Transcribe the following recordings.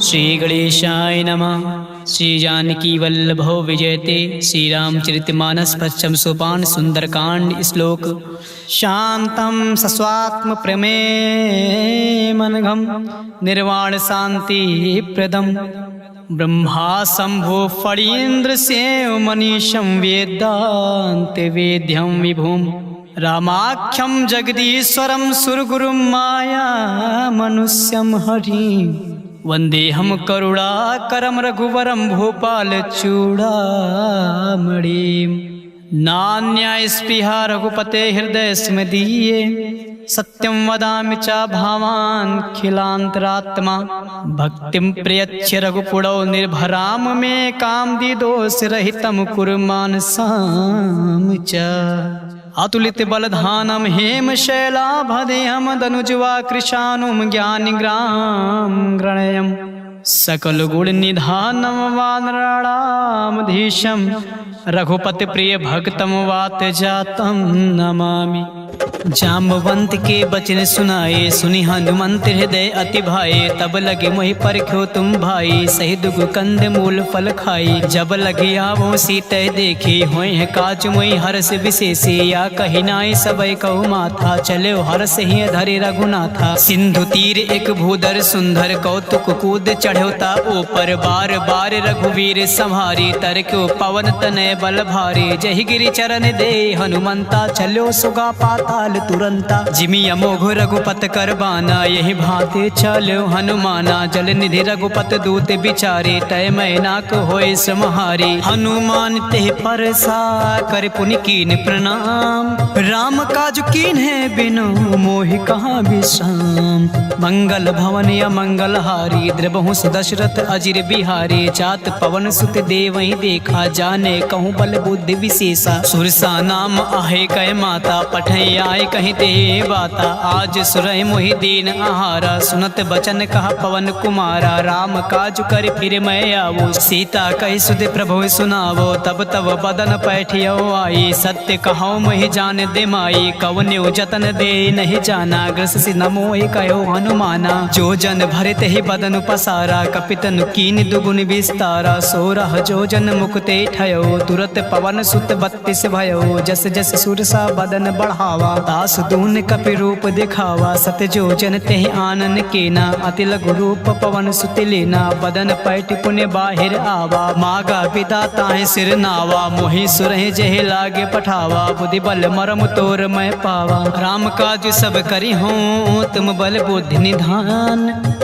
श्री गणेशाय नमः। श्री जानकी वल्लभो विजयते। श्री रामचरितमानस पश्चिम सोपान सुंदरकांड श्लोक। शांतं सस्वात्म प्रमेमनघं निर्वाण शांति प्रदम ब्रह्मा शंभो फणीन्द्र सेव मनीषं वेदांत वेद्यं विभुम रामाख्यं जगदीश्वरं सुरगुरुं माया मनुष्यं हरिं वंदेहम करुणाकरं रघुवरं भूपाल चूड़ामणिं नान्यास्पृहा रघुपते हृदय स्मदीये सत्यं वदामि च भावान् खिलान्तरात्मा भक्तिं प्रयच्छ रघुपुरौ निर्भराम मे कामदिदोषरहितं कुरु मानसां च अतुलित बलधानम हेम शैलाभदेहम दनुजवा कृशानुम ज्ञानिग्राम गणयम सकल गुण निधानम वानराणामधीशम रघुपति प्रिय भक्तम वात जातम नमामि। जाम्बवंत के बचन सुनाए सुनि हनुमंत हृदय अति भाए तब लगे मोहि परख्यो तुम भाई सही दुग कंद मूल फल खाई जब लगे आवो सीते देखी होय है काज मोहि हर्ष विशेषे या कही नाई सबय कहु माथा चले हर्ष ही धरे रघुनाथा सिंधु तीर एक भूधर सुंदर कौतुक कूद चढ़ौता ऊपर बार बार रघुवीर संहारी तरक्यो पवन तनय बल भारी जहि गिरि चरण दे हनुमंता चलो सुगा पाताल तुरंता जिमि अमोघ रघुपत कर बाना यही भांति चलो हनुमाना जल निधि रघुपत दूत बिचारे तय मैनाक होय समहारी हनुमान ते परसा कर पुनि कीन प्रणाम राम काज कीन है बिनु मोहि कहाँ विश्राम मंगल भवन या मंगल हारी द्रबहु दशरथ अजिर बिहारी जात पवन सुत देवहि देखा जाने कहूँ बल बुद्धि विशेषा सुरसा नाम आहे कह माता पठै आए कहीं ते बाता आज सुरहि मोहि दीन आहारा सुनत बचन कहा पवन कुमारा राम काज कर फिर मैं आवो सीता कही सुध प्रभु सुनावो तब तब बदन पैठियो आई सत्य कहो मोहि जान दे माई कवन्यो जतन दे नहीं जाना ग्रस नमो कहो हनुमाना जो जन भरत ही बदन पसारा कपितन कीन दुगुन विस्तारा सोरह जो जन मुक्ते ठयो तुरत पवन सुत 32 भयो जस जस सुरसा बदन बढ़ावा दास दून कपि रूप दिखावा सत जो जन तेहि आनन केना अति लघु रूप पवन सुत लेना बदन पैठ पुण्य बाहिर आवा मागा पिता ताहि सिर नावा मोहि सुरहि जहि लागे पठावा बुद्धि बल मरम तोर मैं पावा राम काज सब करी हूँ तुम बल बुद्धि निधान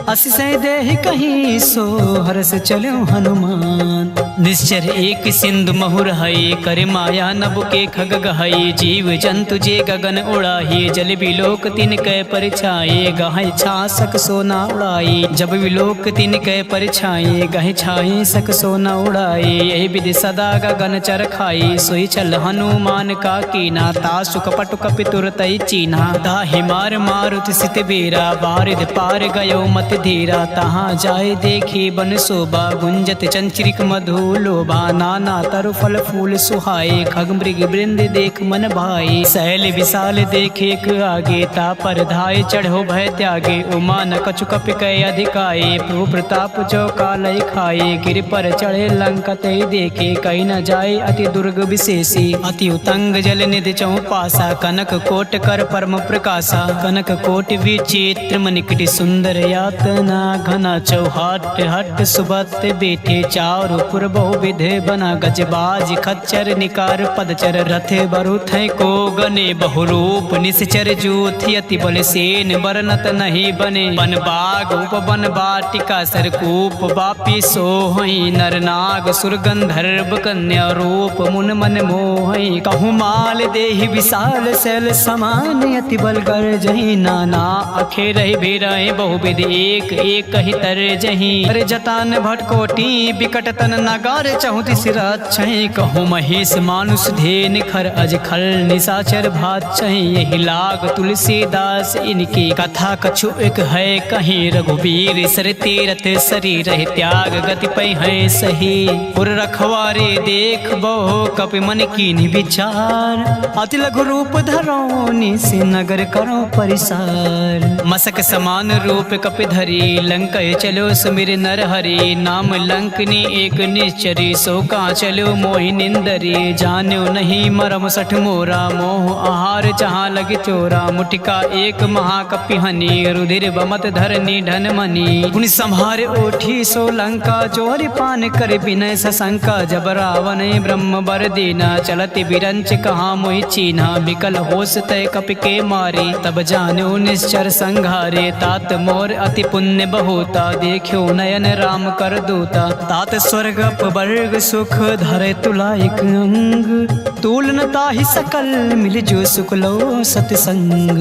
असिसै देहि कहीं सो हर्ष चलो हनुमान निश्चर एक सिंधु महुर हई कर माया नभ के खग गहई जीव जंतु जे गगन उड़ाही जल विलोक तिन कै परिछाए गहे छासक सोना उड़ाई जब विलोक तिन कै परिछाए गहे छाए सक सोना उड़ाई यही विधि सदा गगन चर खाई सोई चल हनुमान का कीना तासु कपट कपि तुरतई चीना ताहि मार मारुति सित बेरा बारिद पार गयो मत धीरा तहाँ जाए देखी बन शोभा गुंजत चंचरिक मधु लोभा नाना तरु फल फूल सुहाए खग मृग वृंद देख मन भाई शैल विशाल देखे आगे ता पर धाय चढ़ो भय त्यागे उमा न कछु कपि कय अधिकाए प्रभु प्रताप जो कालय खाए गिर पर चढ़े लंकत देखे कहीं न जाए अति दुर्ग विशेषी अति उतंग जल निधि चौपासा कनक कोट कर परम प्रकाशा कनक कोट विचित्र मनिकटि सुंदर यातना घना चौहाट हट सुबत बेटे चारु पुर बहु विधे बना गजबाज खच्चर निकार पदचर रथ बरुथ को गने बहुरूप निश्चर जूथ यति बल सेन बरनत नहीं बने बन बाग उपवन बाटिका सरकूप बापी सोहई नरनाग सुरगंधर्व कन्या रूप मुन मन मोहई कहूँ माल देहि विशाल शैल समान यति बल कर जही नाना अखे रही बेरहि बहुविध एक एक कही तर जही अरे जतान भटकोटी बिकट तन नगार चहुति सिर छही कहूँ महेश मानुष धेन खर अज खल निशाचर भात बाचै यही लाग तुलसीदास इनकी कथा कछु एक है कहीं रघुबीर सर तीरथ शरीर त्याग गति पै है सही पुर रखवारे देख बहु कपि मन की विचार अति लघु रूप धरो निस नगर करो परिसार मसक समान रूप कपि धरी लंक चलो सुमिर नर हरि नाम लंकनी एक निश्चरी सो का चलो मोहि निंदरी जान्यो नहीं मरम सठ मोरा मोह आहार जहाँ लगे चोरा मुटिका एक महाकपि हनी रुधिर बमत धरनी धन मनी पुनि संहार ओठी सो लंका चोरी पान कर विनय सशंका जब रावण ब्रह्म बर दीना चलति बिरंच कहा मोहि चीना बिकल होश तय कपि के मारे तब जानो निश्चर संघारे तात मोर अति पुण्य बहुता देखो नयन राम कर दूता तात स्वर्ग वर्ग सुख धरे तुलाइक अंग तुलन ताहि सकल मिल जो सुख लो सतसंग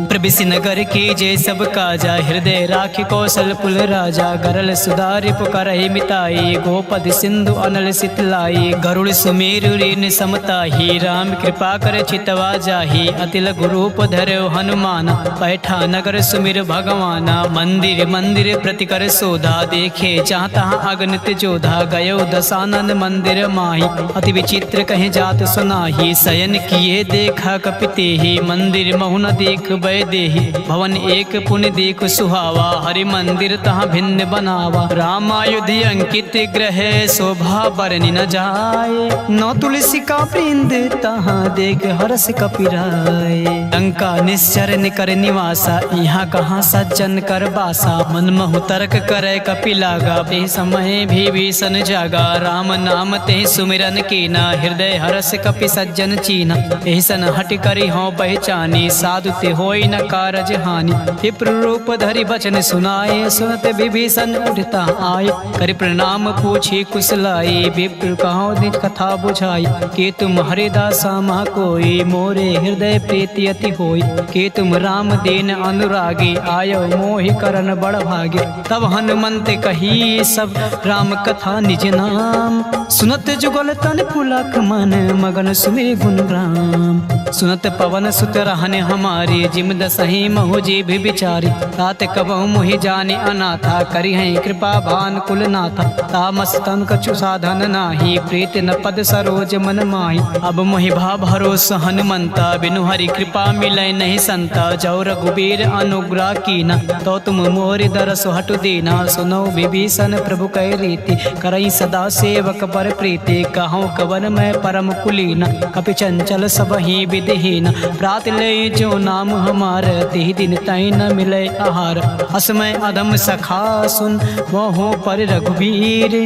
प्रबिसि नगर की जय सब काजा हृदय राखि कौशल पुल राजा गरल सुधारि पुकारहि मिताई गोपद सिंधु अनल सितलाई गरुड़ सुमेरु ऋण समताहि राम कृपा कर चितवा जाहि अति लघु रूप धरो हनुमान बैठा नगर सुमिर भगवाना मंदिर मंदिर प्रति कर सोधा देखे चाहता अगणित जोधा गयो दशानन मंदिर माही अति विचित्र कहे जात सुनाही शयन किए देखा कपिते ही मंदिर महु न देख बै देहि भवन एक पुण्य देख सुहावा हरि मंदिर तहाँ भिन्न बनावा रामायुधि अंकित ग्रह शोभा बरनि न जाए नौ तुलसी का वृंद तहाँ देख हरस कपिराय लंका निश्चर निकर निवासा यहाँ कहाँ सज्जन कर बासा मन महु तर्क करे कपि लागा ते समय भी भीषण जागा राम नाम ते सुमिरन कीना हृदय हरस कपि सज्जन चीना एहसन हट करी हो पहचानी साधु ते होई न कारज हानि विप्र रूप धरि बचन सुनाए सुनत विभीषण उठता आए करि प्रणाम पूछी कुशलाई विप्र कहो निज कथा बुझाई के तुम हरिदासा महा कोई मोरे हृदय प्रीति अति होई के तुम राम दीन अनुरागी आयो मोहि करन बड़ भागे तब हनुमंत कही सब राम कथा निज नाम सुनत जुगल तन पुलक मन मगन सुमे गुण राम सुनत पवन सुत रहने हमारे जिम दसही महु जी भी बिचारी तात कबहु मोहि जाने अनाथा करी है कृपा भान कुल नाथा तामस तन कछु साधन नाही प्रीत न पद सरोज मन माही अब मोहि भा भरोस हनुमंता बिनु हरि कृपा मिलै नहीं संता जौ रघुबीर अनुग्रह कीना तो तुम मोरि दरस हटु दीना सुनो विभीषण प्रभु कै रीति करई सदा सेवक पर प्रीति कहूँ कवन मैं परम कुलीना कपि चंचल सब ही विधिहीन प्रात ले जो नाम हमार तिहि दिन तई न मिले आहार असमय अधम सखा सुन मोहो पर रघुबीर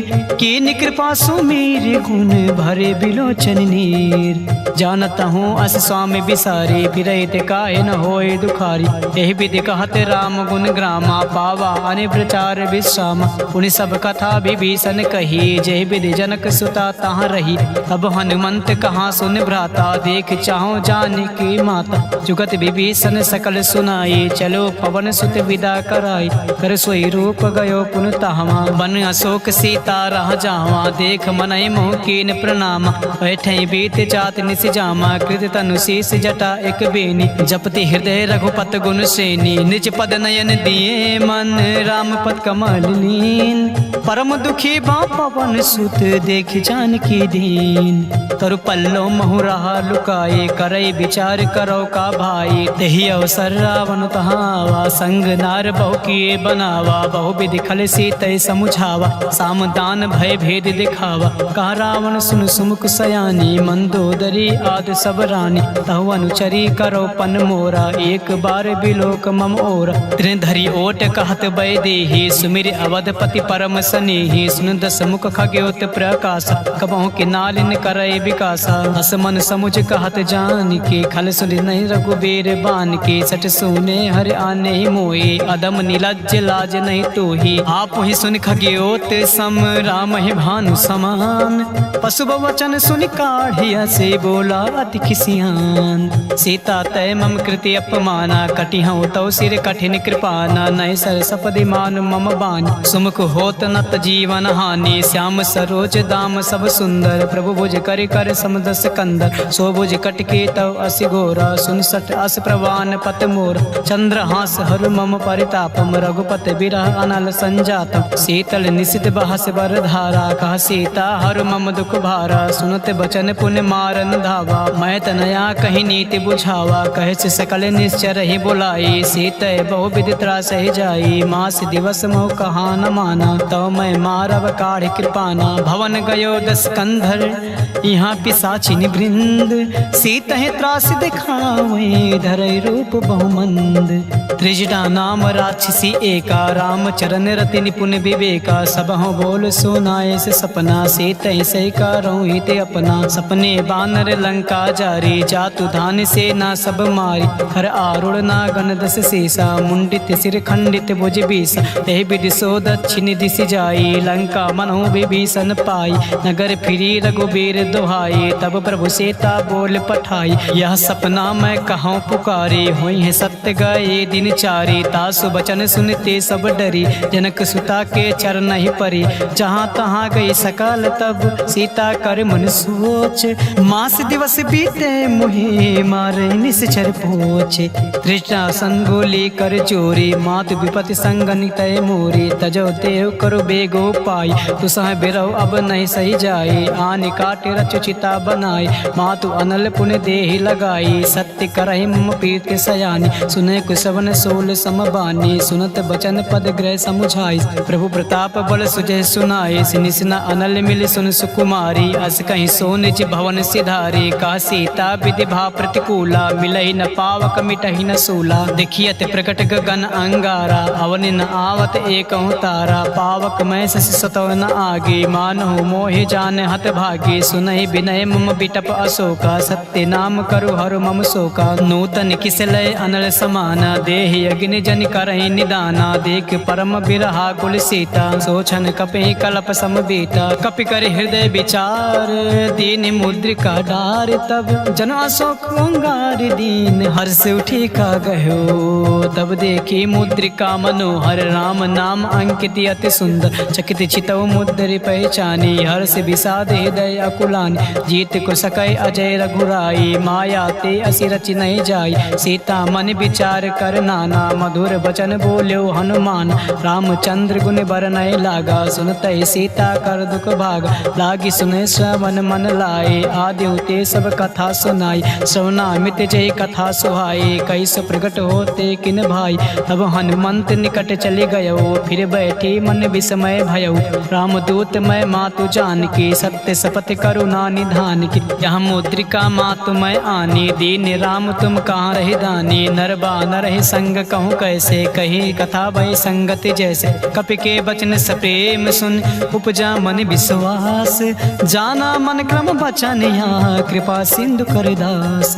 कीन कृपा सुमीर गुण भरे बिलोचन नीर जानत हूँ अस स्वामी बिसारी फिरहित काहे न होए दुखारी एहि विधि कहते राम गुण ग्रामा पावा अने प्रचार विश्रामा उन सब कथा विभीषण कही जय विधि जनक सुता तहाँ रही तब हनुमंत कहाँ सुन भ्राता देख चाहो जाने की माता जुगत विभीषण सकल सुनाई चलो पवन सुत विदा कराई कर सोई रूप गयो पुन तहवा बन अशोक सीता रह जावा देख मनई मोह कीन प्रणामा बैठे बीत चात निस जामा कृत तनु शीस जटा एक बेनी जपति हृदय रघुपत गुण सेनी निज पद नयन दिए मन राम पद कमल लीन परम दुखी बा पवन सुत देख जानकी दीन तरु पल्लो महु रहा लुकाए करई विचार करो का भाई तेहि अवसर रावण तहावा संग नार बहु किए बनावा बहु विधि खल सीतय समुझावा सामदान भय भेद दिखावा कहा रावण सुन सुमुख सयानी मंदोदरी आद सब रानी तहु अनुचरी करो पन मोरा एक बार बिलोक मम ओरा त्रिन धरी ओट कहत बै देहि सुमिर अवधपति परम सनेहि सुन दस मुख खगोत प्रकाश कबहु के नालिन करय विकासा हस मन समुझ कहत जान के खल सुन नहीं रघुबीर बान के सट सुने हर आने मोए अदम निलज्ज लाज नहीं तो ही आप ही सुन खगोत सम राम ही भानु समान पशु वचन सुन काढ़िया से बोला अति खिसियान सीता तय मम कृति अपमाना कटिहौ तौ सिर कठिन कृपाना नय सर सपदि मान मम बानी सुमुख होत नत जीवन हानि श्याम सरोज दाम सब सुंदर प्रभु भुज कर कर समदस कंदर सो भुज कटके तव बरसि गोरा, सुन सठ अस प्रवान पत मोर, चंद्रहास हर मम परितापम, रघुपति बिरह अनल संजातम, शीतल निशित बहस बर धारा, कह सीता हर मम दुख भारा, सुनत बचन पुण्य मारन धावा, मैं तनया कहीं नीति बुझावा, कहे से सकल निश्चर ही बुलाई, सीते बहु विधि त्रास ही जाई, मास दिवस मोह कहा न माना, तो मैं मारव काढ़ कृपाना, भवन गयो दस कंधर यहाँ पिसाचिन वृंद, सीत है त्रास दिखावे धरय रूप बहुमंद, त्रिजटा नाम राक्षसी एका, राम चरण रति निपुण विवेका, सब हो बोल सुनाए से सपना, सीत से करो हित अपना, सपने बानर लंका जारी, जातु धान से ना सब मारी, हर आरुण ना गण दस सीसा, मुंडित सिर खंडित भुज बीस, ते विदिशो दक्षिण दिश जाई, लंका मनो विभीषण पाई, नगर फिरी रघुबीर दोहाई, तब प्रभु सीता बोल पठाई, यह सपना मैं कहूँ पुकारी, हुई है सत्य गए दिन चारी, तासु बचन सुनते सब डरी, जनक सुता के चरण ही परी, जहाँ तहाँ गई सकल तब सीता कर मन सोच, मास दिवस बीते मुहे मारे निश्चर पोच, तृष्णा संगोली कर चोरी, मातु विपति संगन तय मोरी, तजो देव करो बेगो पाई, तु सह बिरहो अब नहीं सही जाई, आनि काटे रचु चिता बनाई, मातु अनल पुण्य देहि लगाई, सत्य करहि मम प्रीत सयानी, सुने कुसवन सोल समबानी, सुनत बचन पद ग्रह समुझाई, प्रभु प्रताप बल सुजय सुनाई, निसना अनल मिल सुन सुकुमारी, अस कहीं सो निज भवन सिधारी, का सीता विधि भा प्रतिकूला, मिलहि न पावक मिटहि न सूला, देखियत प्रकट गगन अंगारा, अवन न आवत एक तारा, पावक मैं शशि सतव न आगे, मानहु मोहि जान हत भागी, सुनहि विनय मम बिटप अशोका, सत्य नाम करु हरु मम शोका, नूतन किसलय अनल समाना, देहि अग्नि जन करहि निदाना, देख परम बिरहा कुल सीता, सोचन कपि कल्प समबीता, कपि कर हृदय विचार, दीन मुद्रिका डार, तब जन अशोक अंगार दीन, हर्ष उठी का गयो, तब देखी मुद्रिका मनोहर, राम नाम अंकित अति सुंदर, चकित चितव मुद्रि पहचानी, हर्ष विषाद हृदय अकुलानी, जीत को सकै अजय रघुराई, माया ते असि रचि नहीं जाई, सीता मन विचार कर नाना, मधुर बचन बोल्यो हनुमान, रामचंद्र गुण बरनय लागा, सुनतै सीता कर दुख भागा, लागी सुने श्रवण मन लाए, आदि ते सब कथा सुनाई, श्रवणामित जय कथा सुहाई, कैसो प्रकट होते किन भाई, तब हनुमंत निकट चले गयो, फिर बैठी मन विस्मय भयो, रामदूत मैं मातु जान की, सत्य शपथ करुणा निधान की, यह मुद्रिका मातु मैं आनी, दीन राम तुम कहाँ रहे दानी, नर बानर रहे संग कहूँ कैसे, कही कथा भय संगति जैसे, कपि के बचन सप्रेम सुन, उपजा मन विश्वास, जाना मन क्रम बचन यहाँ, कृपा सिंधु कर दास,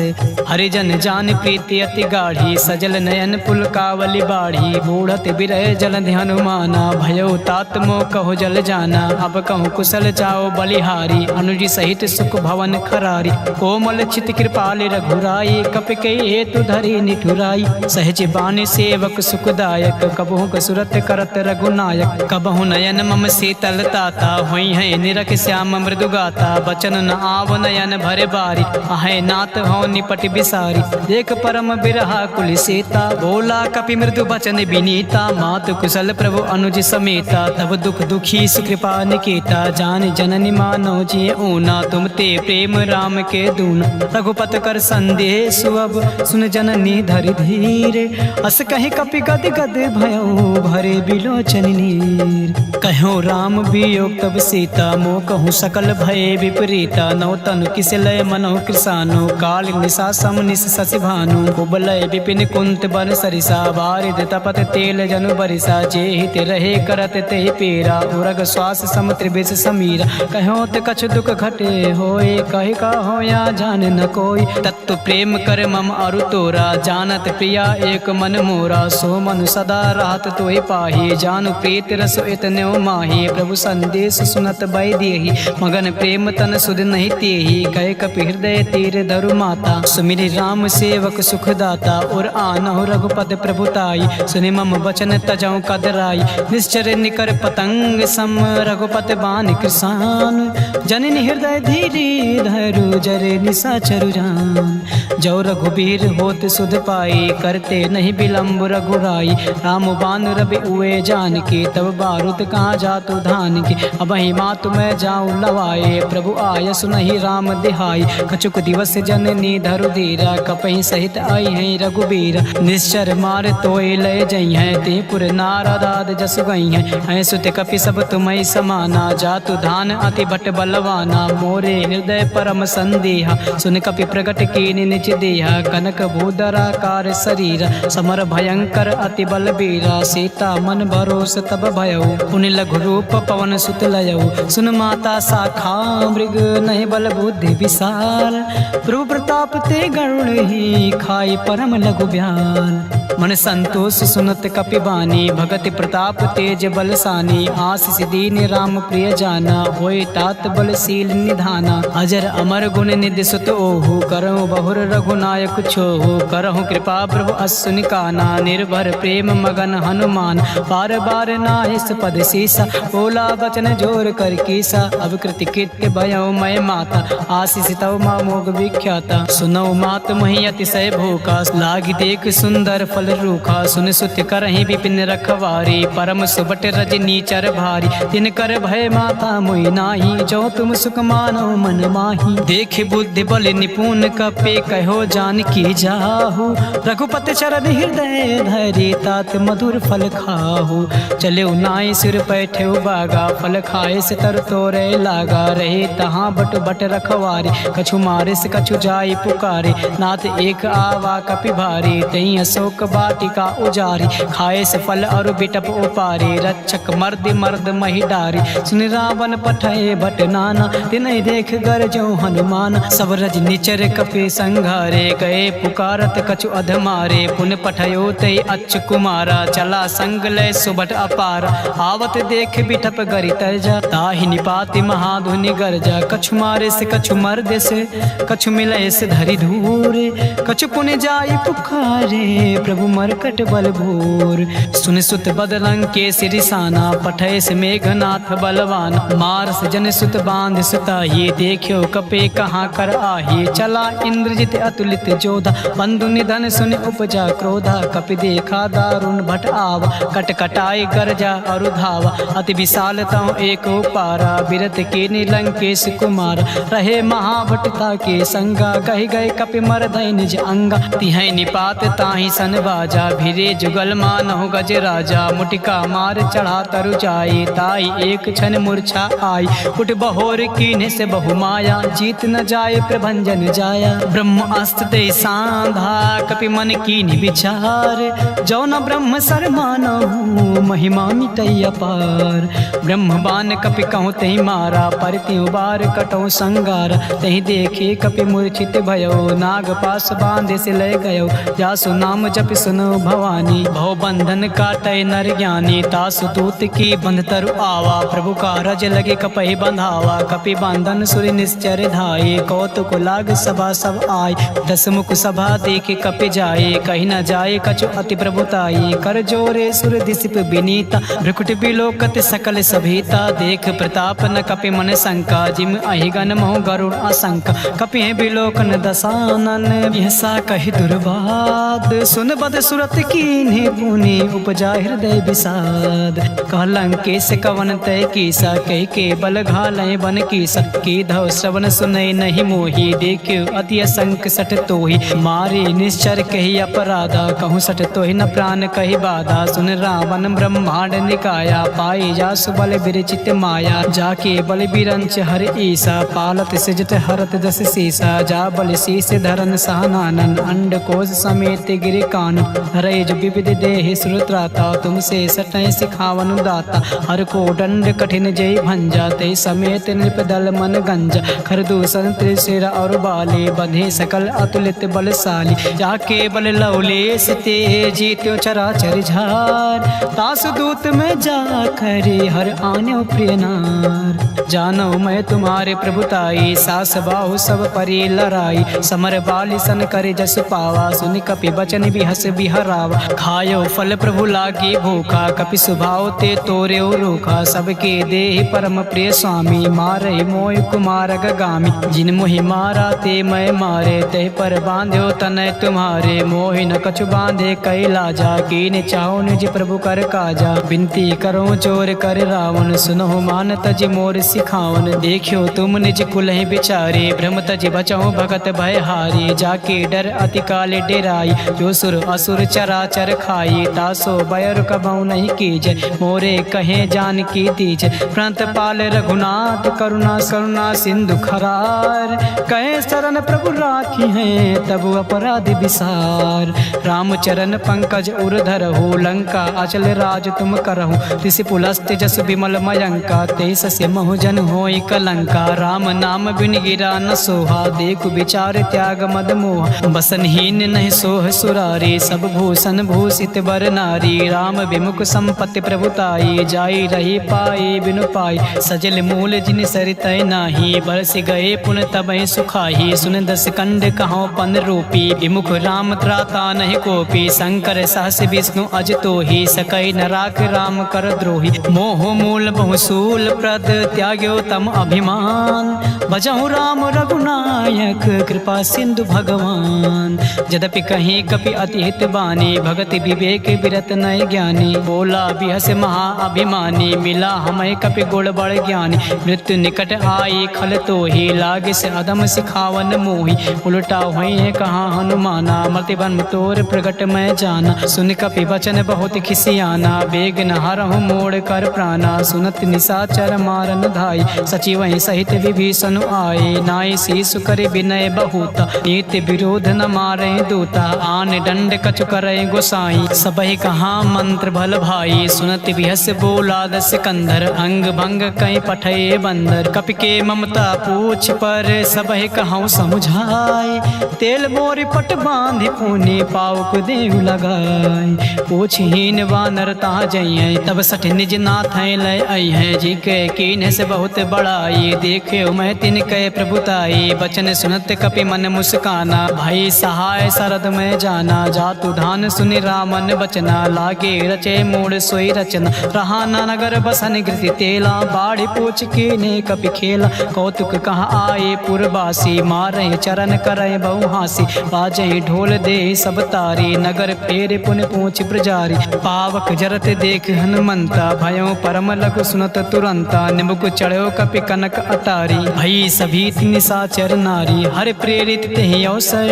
हरिजन जान प्रीति अति गाढ़ी, सजल नयन पुलकावली बाढ़ी, बूढ़त बिरह जलधि हनुमाना, भयो तात मोह कहो जल जाना, अब कहूँ कुशल जाओ बलिहारी, अनुज सहित सुख भवन खरारी, कोमल चित कृपाल रघुराई, कपि के हेतु धरी निठुराई, सहज बानी सेवक सुखदायक, कबहु कसुरत करत रघुनायक, कबहु नयन मम शीतल ताता, हुई है निरख श्याम मृदु गाता, बचन न आव नयन भरे बारी, आहे नाथ हो निपट बिसारी, देख परम बिरहा कुल सीता, बोला कपि मृदु बचन विनीता, मातु कुशल प्रभु अनुज समेता, तब दुख दुखी सुकृपा निकेता, जान जननी मानो जिये ऊना, तुम ते प्रेम राम के दूना, रघुपत कर संदेह सुअब, सुन जननी धरि धीरे, अस कहीं कपि गद गद भयो, भरे बिलोचन नीर, कहो राम वियोग तब सीता, मोह कहूँ सकल भय विपरीता, नौ तनु किस लय मनो कृसानो, काल निशा सम निश शशि भानु, कुबलय विपिन कुंत बन सरिसा, बारिद तपत तेल जनु बरिसा, जे हित रहे करत ते पेरा, उरग श्वास सम त्रिविश समीरा, कहो ते कछ दुख घटे होए, कहि का हो या जान न कोई, तत्व प्रेम कर मम अरु तोरा, जानत प्रिया एक मन मोरा, सो मन सदा राहत तोहि पाही, जानु प्रीत रस इतन्यो माही, प्रभु संदेश सुनत बै देहि, मगन प्रेम तन सुध नहीं तेहि, कहे कपि हृदय तीर धरु माता, सुमिरि राम सेवक सुखदाता, और आनहु रघुपद प्रभुताई, सुनि मम वचन तजौ कदराई, निश्चर निकर पतंग सम, रघुपत बान कृसान, जननी हृदय धीरे धरु जरे निशाचरु जान। जान। जो रघुबीर होत सुध पाई, करते नहीं विलम्ब रघुराई। राम बान रवि उए जान के, तब बारूद कहाँ जातु धान के। अब मात मैं जाऊँ लवाए, प्रभु आय सुनहि राम दिहाई। कछुक दिवस जननी धरु धीरा, कपहि सहित आई है रघुबीर। निश्चर मार तोय लय जई है, ते पुर नारदाद जस गई है। सुत कपि सब तुम्हें समाना, जातु धान अति भट बलवाना। मोरे हृदय परम संदेहा, सुन कपि प्रगट कीनि निज देहा। कनक भूधराकार शरीर, समर भयंकर अति बलबीरा। सीता मन भरोस तब भयउ, पुनि लघु रूप पवन सुत लयउ। सुन माता शाखा मृग, नहीं बल बुद्धि विशाल। प्रभु प्रताप ते गरुड़ ही, खाई परम लघु ब्याल। मन संतोष सुनत कपि बानी, भगति प्रताप तेज बलसानी। आशीष दीन राम प्रिय जाना, होय तात बलशील निधाना। अजर अमर गुण निधि सुत ओहु, करहु बहुर रघुनायक छोहु। करहु कृपा प्रभु असुनि काना, निर्भर प्रेम मगन हनुमान। बार बार नाहिस पद सीसा, बोला बचन जोर कर कीसा। अब कृति कृत्य भयउ मैं माता, आशीष तव मोग विख्याता। सुनौ मात मही अतिशय भूखा, लागी देख सुंदर फल रूखा। सुन सुत करहि विपिन रखवारी, परम सुबट रजनी चर भारी। तिन कर भय माता मोहि नाही, जो तुम सुख मानो मन माही। देख बुद्धि बल निपुण कपे, कहो जान की जाहु। रघुपति चरण हृदय धरि, तात मधुर फल खाहु। चले नाई सिर पैठे बागा, फल खाए से तर तोरे लागा। रहे तहाँ बट बट रखवारी, कछु मारे से कछु जाई पुकारे। नाथ एक आवा कपि भारी, तई अशोक वाटिका उजारी। खाए से फल और बिटप उपारी, रक्षक मर्द मर्द मही डारी। सुन रावण पठय बट नाना, तिनहि देख गरजो हनुमान। सब रज निचर कपि संघारे, गए पुकारत कछु अधमारे। पुन पठयो तय अच्छ कुमारा, चला संग लय सुबट अपारा। आवत देख बिटप गरि तरजा, ताहि निपाति महाधुनि गरजा। कछु मारे से कछु मर्द से, कछु मिलय से धरि धूरे। कछु पुन जाई पुकारे, प्रभु मरकट बल भूर। सुन सुत बदलंग के सिरिसाना, पठय से मेघनाथ बलवान। मार से जन सुत बांध सुताही, देखियो कपे कहाँ कर आही। चला इंद्रजित अतुलित जोधा, बंधु निधन सुन उपजा क्रोधा। कपि देखा दारुण भट आवा, कट कटाई गरजा और धावा। अति विशाल तव एक पारा, बिरत के नीलंकेश कुमार। रहे महाभटता के संगा, कहि गए कपि मरधय निज अंगा। तिहै निपात ताहि सन बाजा, भिरे जुगल मानहु गज राजा। मुटिका मार चढ़ा तरु जाई, ताई एक क्षण मूर्छा आई। उठ बहोर कीन्हे से बहु माया, जीत न जाए प्रभंजन जाया। ब्रह्म अस्त्र दे सांधा, कपि मन कीन्हि विचार। जो न ब्रह्म सर मानहु, महिमा मिटई अपार। ब्रह्म बान कपि कहूँ तहि मारा, परत्यु बार कटौ संगार। तहि देखे कपि मूर्छित भयो, नाग पास बांधे से लय गयो। जासु नाम जप सुनो भवानी, भव बंधन काटय नर ज्ञानी। तासु दूत की बंध तरु आवा, प्रभु का रज लगे कपहि बंधावा। कपि बंधन सुर निश्चर धाये, कौतुक लाग सभा सब आय। दस मुख सभा देखे कपि जाए, कहीं न जाए कछु अति प्रभुताई। कर जोरे सुर दिसिप विनीता, भ्रुकुट बिलोकत सकल सभीता। देख प्रताप न कपि मन शंका, जिम अहिगन मोह गरुड़ आशंका। कपि है बिलोकन दसानन, यसा कहि दुर्वाद। सुन बद सुरत कीन्हे पुनि, उपजा हृदय विषाद। कहलंकेश कवन तय कीसा, कह के बल घालय बन कीसा। की धव श्रवण सुनय नहीं मोही, देखियो अति असंक सठ तोहि। मारे निश्चर कही अपराधा, कहूँ सठ तोहि न प्राण कही बाधा। सुन रावण ब्रह्मांड निकाया, पाई जासु बल विरचित माया। जाके बल बिरंच हर ईसा, पालत सिजट हरत दस सीसा। जा बल शीस धरन सहनानन, अंड कोश समेत गिरि कान। रैज विविध देहि श्रुत्राता, तुमसे सटय सिखावन दाता। हर को दंड कठिन जय भंजा, ते समेत नृपदल मन गंजा। खरदूषण त्रिशिर और बाले, बंधे सकल अतुलित बलशाली। जाके बल लवलेश ते, जीत्यो चराचर झार। तासु दूत में जा खरे, हर आन्यो प्रिय नार। जानो मैं तुम्हारे प्रभुताई, सास बाहु सब परि लड़ाई। समर बाली सन करे जस पावा, सुनि कपि बचन भी हस बिहरावा। खायो फल प्रभु लागी भूखा, कपि स्वभाव ते तोरे रूखा। सबके देहि परम प्रिय स्वामी, मारे मोय कुमार गगामी। जिन मोहि मारा ते मैं मारे, ते पर बांध्यो तनय तुम्हारे। मोहि न कछु बांधे कैला जा, कीने चाहो निज प्रभु कर काजा। बिनती करो चोर कर रावण, सुनो मान तज मोर सिखावन। देखियो तुम निज कुलहि बिचारे, भ्रम तज बचो भगत भय हारी। जाके डर अति काले डेराई, जो सुर असुर चराचर खाई। तासो बयर कबहु नहीं कीजय, मोरे कहे जान की दीजय। प्रणत पाल रघुनाथ करुणा करुणा सिंधु खरार। कहे शरण प्रभु राखी हैं, तब अपराध विसार। रामचरण पंकज उरधर हो, लंका अचल राज तुम करहु। ऋषि पुलस्त जस विमल मयंका, तेस से महु जन होई कलंका। राम नाम बिन गिरा न सोहा, देखु विचार त्याग मद मोहा। बसनहीन नहीं सोह सुरारी, सब भूषण भूषित बर नारी। राम विमुख संपत्ति प्रभुताई, जाई रही पाई बिनु पाई। सजल मूल जिन सरितय नाही, बरस गए पुन तबहि सुखाही। सुन दस कंड कहो पन रूपी, विमुख राम त्राता नहीं कोपी। शंकर सहस विष्णु अज तोहि, सकई न राख राम कर द्रोही। मोह मूल बहुसूल प्रद, त्याग्यो तम अभिमान। भजहु राम रघुनायक, कृपा सिंधु भगवान। यद्यपि कहीं कपि अति हित बानी, भगति विवेक विरत नय ज्ञानी। बोला बिहस महा अभिमानी, मिला हमें कपि गुण बड़ ज्ञानी। मृत्यु निकट आई खल तोहि, लागे से अधम सिखावन मोहि। उल्टा हुई कहाँ हनुमाना, मति बन तोर प्रगट मैं जाना। सुन कपि वचन बहुत खिसियाना, बेग न हरहु मोड़ कर प्राणा। सुनत निशाचर मारन धाई, सचिव सहित विभीषण आए। नाई शीसु करे विनय बहुता, नीति विरोध न मारे दूता। आन दंड कछु करे गोसाई, सबहि कहाँ मंत्र भल भाई। सुनत बिहस बोला दस कंधर, अंग भंग कई पठे बंदर। कपि के ममता पूछ पर, सबहि कहूँ समुझाए। तेल मोरी पट बांधि पुनि, पाउक देहु लगाए। पूछहीन वानर ता जइयै, तब सठ निज नाथ लय अइहै। जी के कीन्ह से बहुत बड़ाई, देखे मैं तिनके प्रभुताई। बचन सुनत कपि मन मुस्काना, भाई सहाय शरद में जाना। जातु धान सुनि रामन बचना, लागे रचे मूड सोई रचना। रहा न नगर बसन कृति तेला, बाढ़ पूछ के ने कपि खेला। कौतुक कहाँ आए पुरवासी, मारे चरण करे बहु हासी। बाजे ढोल दे सब तारी, नगर फेर पुन पूछ प्रजारी। पावक जरत देख हनुमंता, भयो परम लघु सुनत तुरंता। निमुख चढ़ो कपि कनक अटारी, भई सभी निशाचर नारी। हर प्रेरित तेहि अवसर,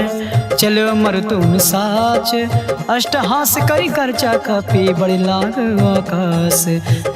चलो मरुतुम साच। अष्टहास करि करचा कपि, बड़ि लाग आकाश।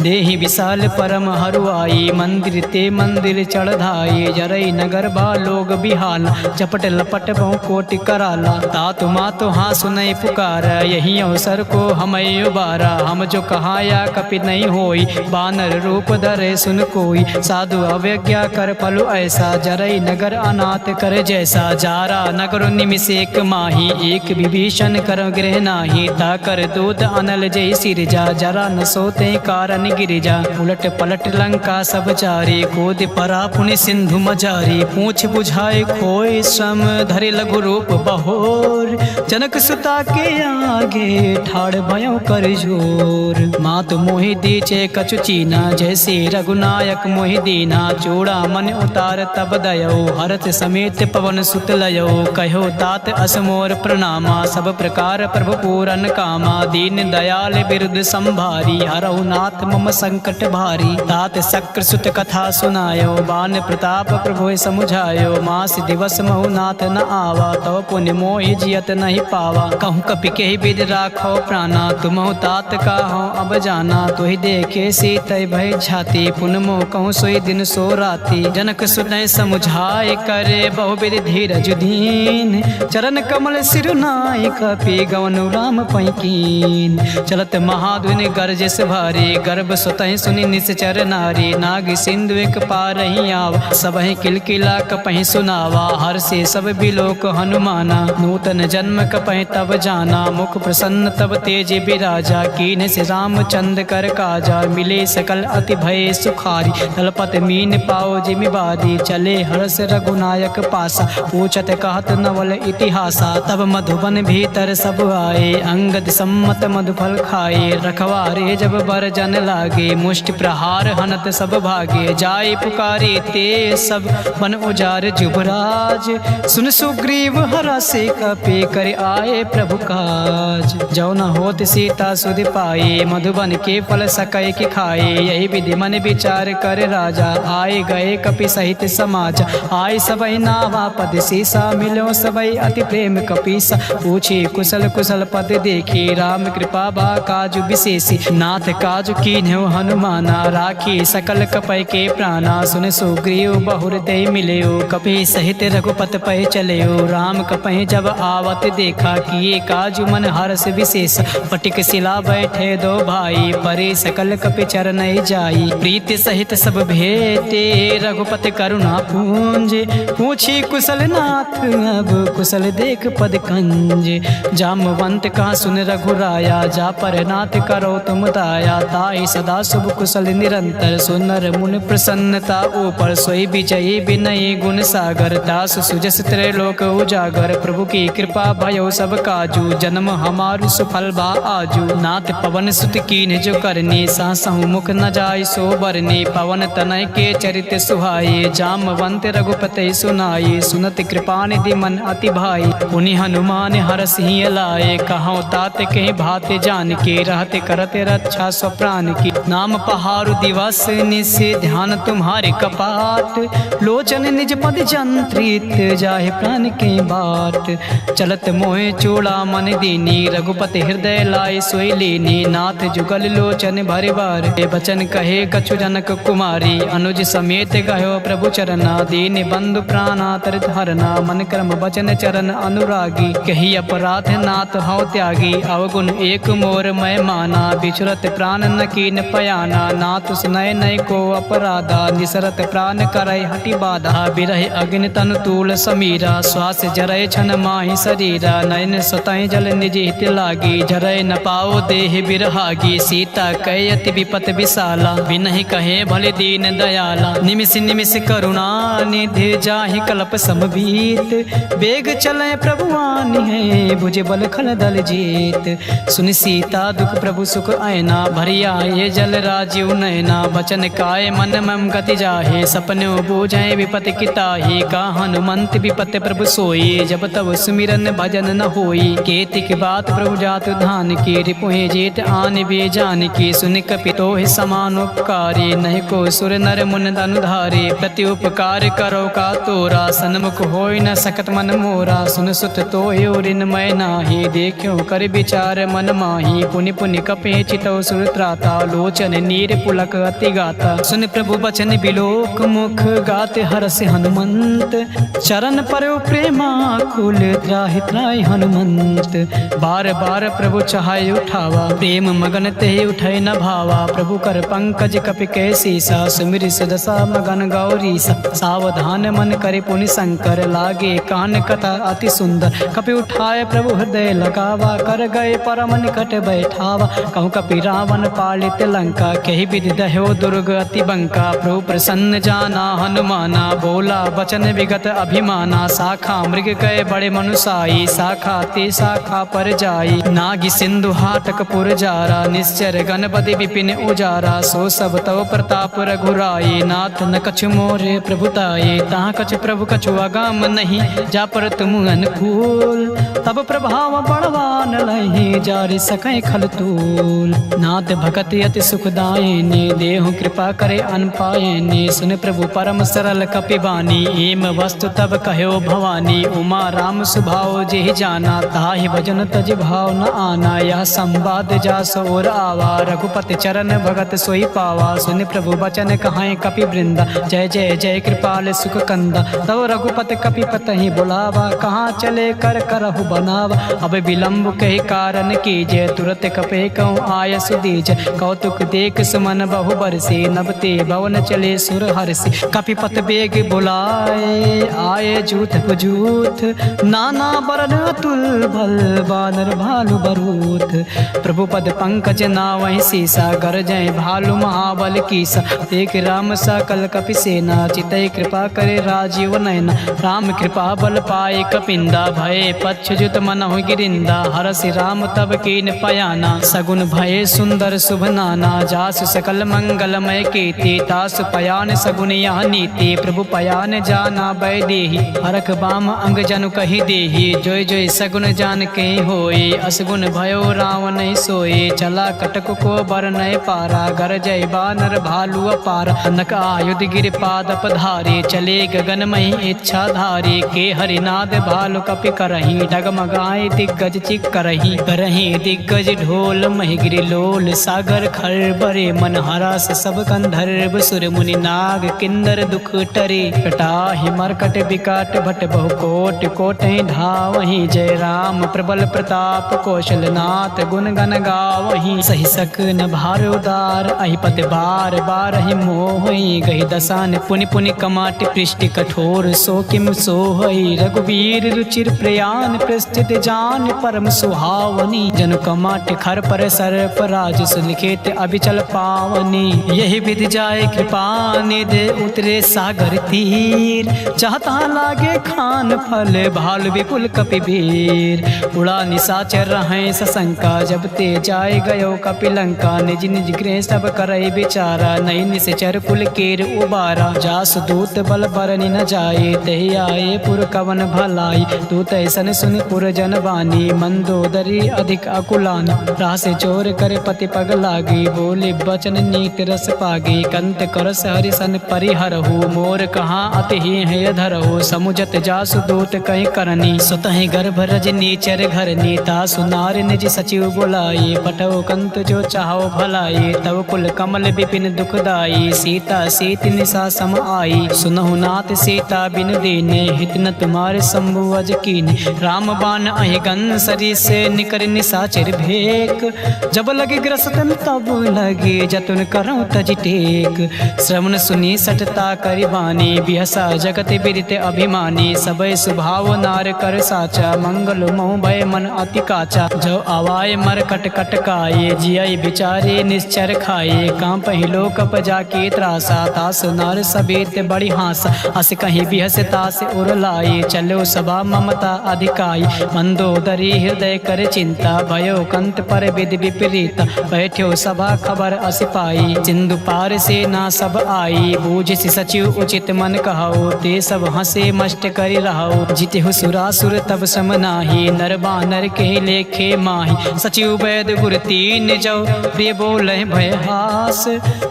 देहि विशाल परम हरुआई, मंदिर ते मंदिर चढ़धाई। जरई नगर बा लोग बिहाला, चपट लपट बहु कोटि कराला। तातु मातु हाँ सुनई पुकार, यही अवसर को हमें उबारा। हम जो कहाया कपि नहीं होई, बानर रूप धरे सुन कोई। साधु अवज्ञा कर फलु ऐसा, जरई नगर अनाथ कर जैसा। जारा नगर निमिष एक माही, एक विभीषण कर गृह नाही। ताकर दूत अनल जय सिरजा, जरा न सोते कारण गिरिजा। उलट पलट लंका सब चारी, कूद परा पुनि सिंधु मजारी। पूछ बुझाए खोए श्रम, धरे लघु रूप बहोर। जनक सुता के आगे, ठाड़ भयो कर जोर। मात मोहि दीचे कछु चीना, जैसे रघुनायक मोहि दीना। चूड़ा मन उतार तब दयो, हरत समेत पवन सुत लयो। कहो तात असमोर प्रणामा, सब प्रकार प्रभु पूरन कामा। दीन दयाल बिरुद संभारी, हरहु नाथ मम संकट भारी। तात शक्र सुत कथा सुनायो, बान प्रताप प्रभु समुझायो। मास दिवस महु नाथ न आवा, तव पुण्य मोहि जियत नहीं पावा। कहूँ कपि के विद राखो प्राणा, तुमहु तात काहू अब जाना। तुहि देखे सीतय भय छाती, पुन मोह कहूँ सोई दिन सो राती। जनक सुनय समुझाय करे, बहुविध धीरज दीन। चरण कमल सिरुनाय, कपि गवनु राम पैकीन। चलत महाधुनि गरजस भारी, गर्भ सुतहि सुनि निश्चर नारी। नाग सिंधु एक पारहि आवा, सबहि किलकिला कपहि सुनावा। हर से सब बिलोक हनुमाना, नूतन जन्म कपहि तब जाना। मुख प्रसन्न तब तेज बिराजा, कीन्ह से रामचंद्र कर काजा। मिले सकल अति भय सुखारी, तलपत मीन पाओ जिमि बादी। चले हर्ष रघुनायक पासा, पूछत कहत नवल इतिहासा। तब मधुबन भीतर भीतर सब आए, अंगद सम्मत मधुफल खाए। रखवारे जब बरजन लागे, मुष्टि प्रहार हनत सब भागे। जाए पुकारे ते सब वन उजार जुबराज, सुन सुग्रीव हरा से कपे कर आए प्रभु काज। जो न होत सीता सुध पाए, मधुबन के फल सकै कि खाए। यही विधि मन विचार कर राजा, आए गए कपि सहित समाज। आए सबई नावा पद सीसा, मिलो सबई अति प्रेम कपीसा। पूछे कुशल कुशल पद देखी, राम कृपा बा काजु विशेषी। नाथ काजु कीन्ह्यो हनुमाना, राखी सकल कपय के प्राणा। सुन सुग्रीव बहुर दे मिलयो, कपि सहित रघुपत पै चलयो। राम कपहि जब आवत देखा, किए काजु मन हर्ष विशेष। पटिक शिला बैठे दो भाई, परे सकल कपि चरण जाई। प्रीति सहित सब भेटे, रघुपति करुणा पूंज। पूछी कुशल नाथ अब कुशल देख पद कंज। जामवंत का सुन रघुराया, जा पर नाथ करो तुम दाया। ताई सदा शुभ कुशल निरंतर, सुनर मुन प्रसन्नता ऊपर। सोई विजयी विनयी गुण सागर, दास सुजस त्रैलोक उजागर। प्रभु की कृपा भयो सब काजू, जन्म हमारु सुफल बा आजू। नाथ पवन सुत कीन्ह जो करनी, सासहु मुख न जाय सो बरनी। पवन तनय के चरित सुहाए, जामवंत रघुपति सुनाए। सुनत कृपा निधि मन अति भाई, पुनि हनुमान हरस ही लाए। कहौं तात कहीं भाते जान के, रहते करते रक्षा स्वप्राण की। नाम पहारु दिवस निस, ध्यान तुम्हारे कपाट। लोचन निज पद जंत्रित, जाहे प्राण के बाट। चलत मोहे चूड़ा मन दीनी, रघुपति हृदय लाए सोई लीनी। नाथ जुगल लोचन भरे बार, बचन कहे कछु जनक कुमारी। अनुज समेत गयो प्रभु चरना, दीन बंधु प्राणा तरित हरना। मन कर्म वचन चरण अनुरागी, कही अपराध नाथ हौ त्यागी। अवगुण एक मोर मैं माना, बिछुरत प्राण न कीन पयाना। नाथ सुनय नय को अपराधा, निसरत प्राण करय हटि बाधा। बिरह अग्नि तनु तूल समीरा, श्वास जरय छन माहि शरीरा। नयन सुतय जल निज हित लागी, जरय न पाओ देह बिरहागी। सीता कय अति विपत विशाला, बिनहि कहे भले दीन दयाला। निमिष निमिष करुणा निधि, जाहि कल्प समबीत। बेग चले प्रभु आनि है, भुज बल खल दल जीत। सुनि सीता दुख प्रभु सुख आयना, भरिया ये जल राजीव नयना। बचन काय मन मम गति जाहे, सपनो बूझे विपत किताही। का हनुमंत विपत प्रभु सोई, जब तब सुमिरन भजन न होई। केतिक बात प्रभु जात धान की, रिपुहि जेत आन बे जान की। सुन कपि तोहि समान उपकारी, नहीं को सुर नर मुन अनुधारे। प्रति उपकार करो का तोरा, सन्मुख होय न सकत मन मोरा। सुन सुत तोहि ऋण मैं नाही, देखियो कर विचार मन माही। पुनि पुनि कपि चितौ सुर त्राता, लोचन नीर पुलक अति गाता। सुन प्रभु बचन बिलोक मुख, गाते हरसि हनुमंत। चरण परयो प्रेमा कुल, त्राहि त्राहि हनुमंत। बार बार प्रभु चाहे उठावा, प्रेम मगन ते उठै न भावा। प्रभु कर पंकज कपि कै सीसा, सुमिर सुदशा मगन गौरीसा। सावधान मन करे पुनि शंकर, लागे कान कथा अति सुंदर। कपि उठाए प्रभु हृदय लगावा, कर गए परम निकट बैठावा। कहूँ कपि रावण पालित लंका, कही विधि दह्यो दुर्ग अति बंका। प्रभु प्रसन्न जाना हनुमाना, बोला वचन विगत अभिमाना। शाखा मृग कय बड़े मनुसाई, शाखा ते शाखा पर जाई। नागी सिंधु हाटक पुर जारा, निश्चर गणपति विपिन उजारा। सो सब तव प्रताप रघुराई, नाथ न कछु मोरे प्रभुताये। तहाँ कछु प्रभु कछु अगम नहीं, जा पर तुम अनुकूल। तब प्रभाव बड़वान लहि, जारि सकै खल तूल। नाथ भगत अति सुखदायिनी, देहु कृपा करे अनपायिनी। सुन प्रभु परम सरल कपि बानी, एम वस्तु तब कह्यो भवानी। उमा राम सुभाव जेहि जाना, ताहि भजन तज भाव न आना। यह संवाद जा सोर आवा, रघुपति चरण भगत सोई पावा। सुन प्रभु बचन कहाय कपि वृंदा, जय जय जय कृपाल सुख कंदा। तब रघुपति कपि पतहि बुलावा, कहाँ चले कर करहु बनावा। अब विलंब कहि कारण कीजय, तुरत कपे कहूँ आय सुदीज। कौतुक देख सुमन बहु बरसे, नबते भवन चले सुर हर्षि। कपिपत बेग बुलाए, आए जूथ पुजूथ। नाना बरन अतुल भल, बानर भालु बरूथ। प्रभु पद पंकज नावहि सीसा, गरजय भालु महाबल कीसा। देख राम सकल कपि सेना, चितै कृपा करे राजीव नयना। राम कृपा बल पाए कपिंदा, भय पच्छ जुत मनहु गिरिंदा, हरसि राम तब कीन पयाना। सगुन भये सुंदर शुभ नाना, जासु सकल मंगलमय कीर्ति। तासु पयान सगुन यह नीति, प्रभु पयान जाना बैदेही। हरख बाम अंग जनु कही देही, जोय जोय सगुन जान के होए। असगुन भयो रावण सोए, चला कटक को बर नय पारा। गर जय बानर भालु अपार, नक आयुध गिर पाद पधारे। चले गगनमयी इच्छा धारे, के हरिनाद भालु कपि करही। डगमगाए दिग्गज चिक करही, करही दिग्गज ढोल महिगिरि लोल। सागर खर बरे मन हरस, सब गंधर्व सुर मुनि नाग किन्नर दुख टरे। कटाहि मरकट विकट भट बहु कोट, कोटहि धावहि। जय राम प्रबल प्रताप कौशलनाथ, गुण गण गावहि। सहि सकन भार उदार, अहिपति बार बारहि मोहि। गहि दसान पुनि पुनि कमाट पृष्टि कठोर। सो किम सोहई रघुवीर रुचिर प्रयान, प्रस्थित जान परम सुहावनी। जनु कमाट खर पर सर्प राज, सुलिखित अभिचल पावनी। यही विधि जाय कृपा निधि, उतरे सागर तीर। चाहता लागे खान फल, भालु विपुल कपिवीर। उड़ा निशाचर रहें सशंका, जब ते जाय गयो कपिलंका। निज निज गृह सब करई विचारा, नई निश्चर कुल केर उबारा। जास दूत बल बरनि न जाए, तहि आए पुर कवन भलाई। दूत ऐसन सुन पुर जन बानी, मंदोदरी अधिक अकुलानी। रास चोर कर पति पग लागी, बोले बचन नीत रस पागी। कंत करस हरिसन परिहरहु, मोर कहाँ अति है धरहु। समुझत जासु दूत कहीं करनी, सुतहि गर्भ रजनी चर घरनी। तासु नार निज सचिव बुलाई, पठो कंत जो चाहो भलाई। तब कुल कमल विपिन दुखदाई, सीता सीत निशा सम आई। सुनहु नाथ सीता बिन दीने, हित न तुम्हारे शंभु अज कीने। राम बाण अहि गन सरी से, निकर निशाचर भेक। जब लगे ग्रसतन तब लगे, जतन करऊं तज टेक। श्रवण सुनी सटता करि बानी, बिहसा जगत बिदित अभिमानी। सबय स्वभाव नार कर साचा, मंगल मोह भय मन अति काचा। जो आवाय मर कट कट काये, जिय बिचारे निश्चर खाए। कांपहि लोक जाके त्रासा, तास नार सቤत बड़ी हासा। अस कहीं बिहस तास उर लाई, चलो सभा ममता अधिकाई। मंदोदरी हृदय कर चिंता, भयो कंत पर विधि विपरीता। बैठ्यो सभा खबर अस पाई, सिंधु पार से ना सब आई। बूझ सचिव उचित मन कहो, ते सब हंसे मष्ट करि रहो। जितहु सुरासुर तब सम नाही, नर बानर के लेखे माही। सचिव वैद गुर तीन जो, प्रिय बोले भय हास।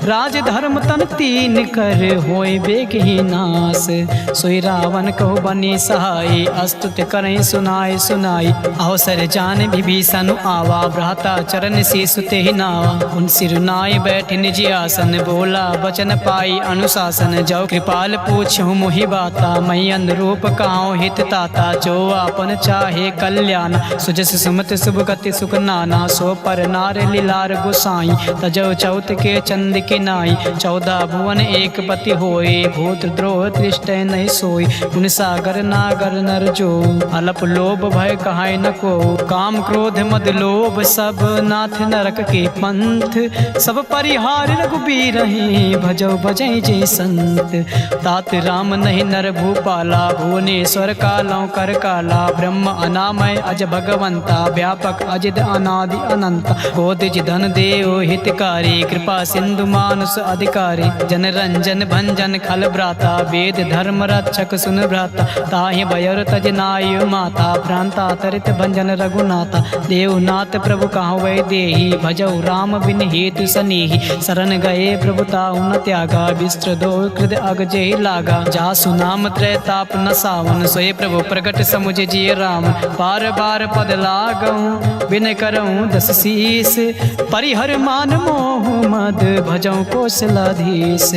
राज धर्म तन तीन कर, होय बेग ही नास। सोई रावण कहो बनी सहाय, अस्तुत करें सुनाय सुनाई। अवसर जान विभीषण आवा, भ्राता चरण से सुते ही नावा। उन सिरुनाय बैठ निज आसन, बोला बचन पाई अनुशासन। जो कृपाल पूछूं मोहि बाता, मई अनुरूप कहाऊं हित ताता। जो आपन चाहे कल्याण, सुजस सुमत शुभ गति सुख नाना। सो पर नार लीलार गोसाई, तजो चौथ के चंद के नाई। 14 भुवन एक पति होए, भूत द्रोह दृष्ट नहीं सोई। गुण सागर नागर नर जो, अलप लोभ भय कहाय न को। काम क्रोध मद लोभ सब, नाथ नरक के पंथ। सब परिहार रघुबीर रहे, भजो भजै जय संत। तात राम नहीं नर भूपाला, भुवनेश्वर कालों कर काला। ब्रह्म अनामय अज भगवंता, व्यापक अजिद अनादि अनंता। कोदिज धन देव हितकारी, कृपा सिंधु मानुष अधिकारी। जन रंजन भंजन खल भ्राता, वेद धर्म रक्षक सुन भ्राता। ताहि बयर तज नाय माता, प्रांता तरित भंजन रघुनाथा। देवनाथ प्रभु कहाँ वै देही, भजौ राम बिन हेतु सनेही। शरण गए प्रभु ताहु न त्यागा, विस्त्र दो कृद अग जेहि लागा। जासु नाम त्रय ताप न सावन, सोए प्रभु प्रगट समुझ जिय राम। बार बार पद लागऊं, बिन करऊं दस शीस। परिहर मान मोह मद, भजऊं कौशलाधीश।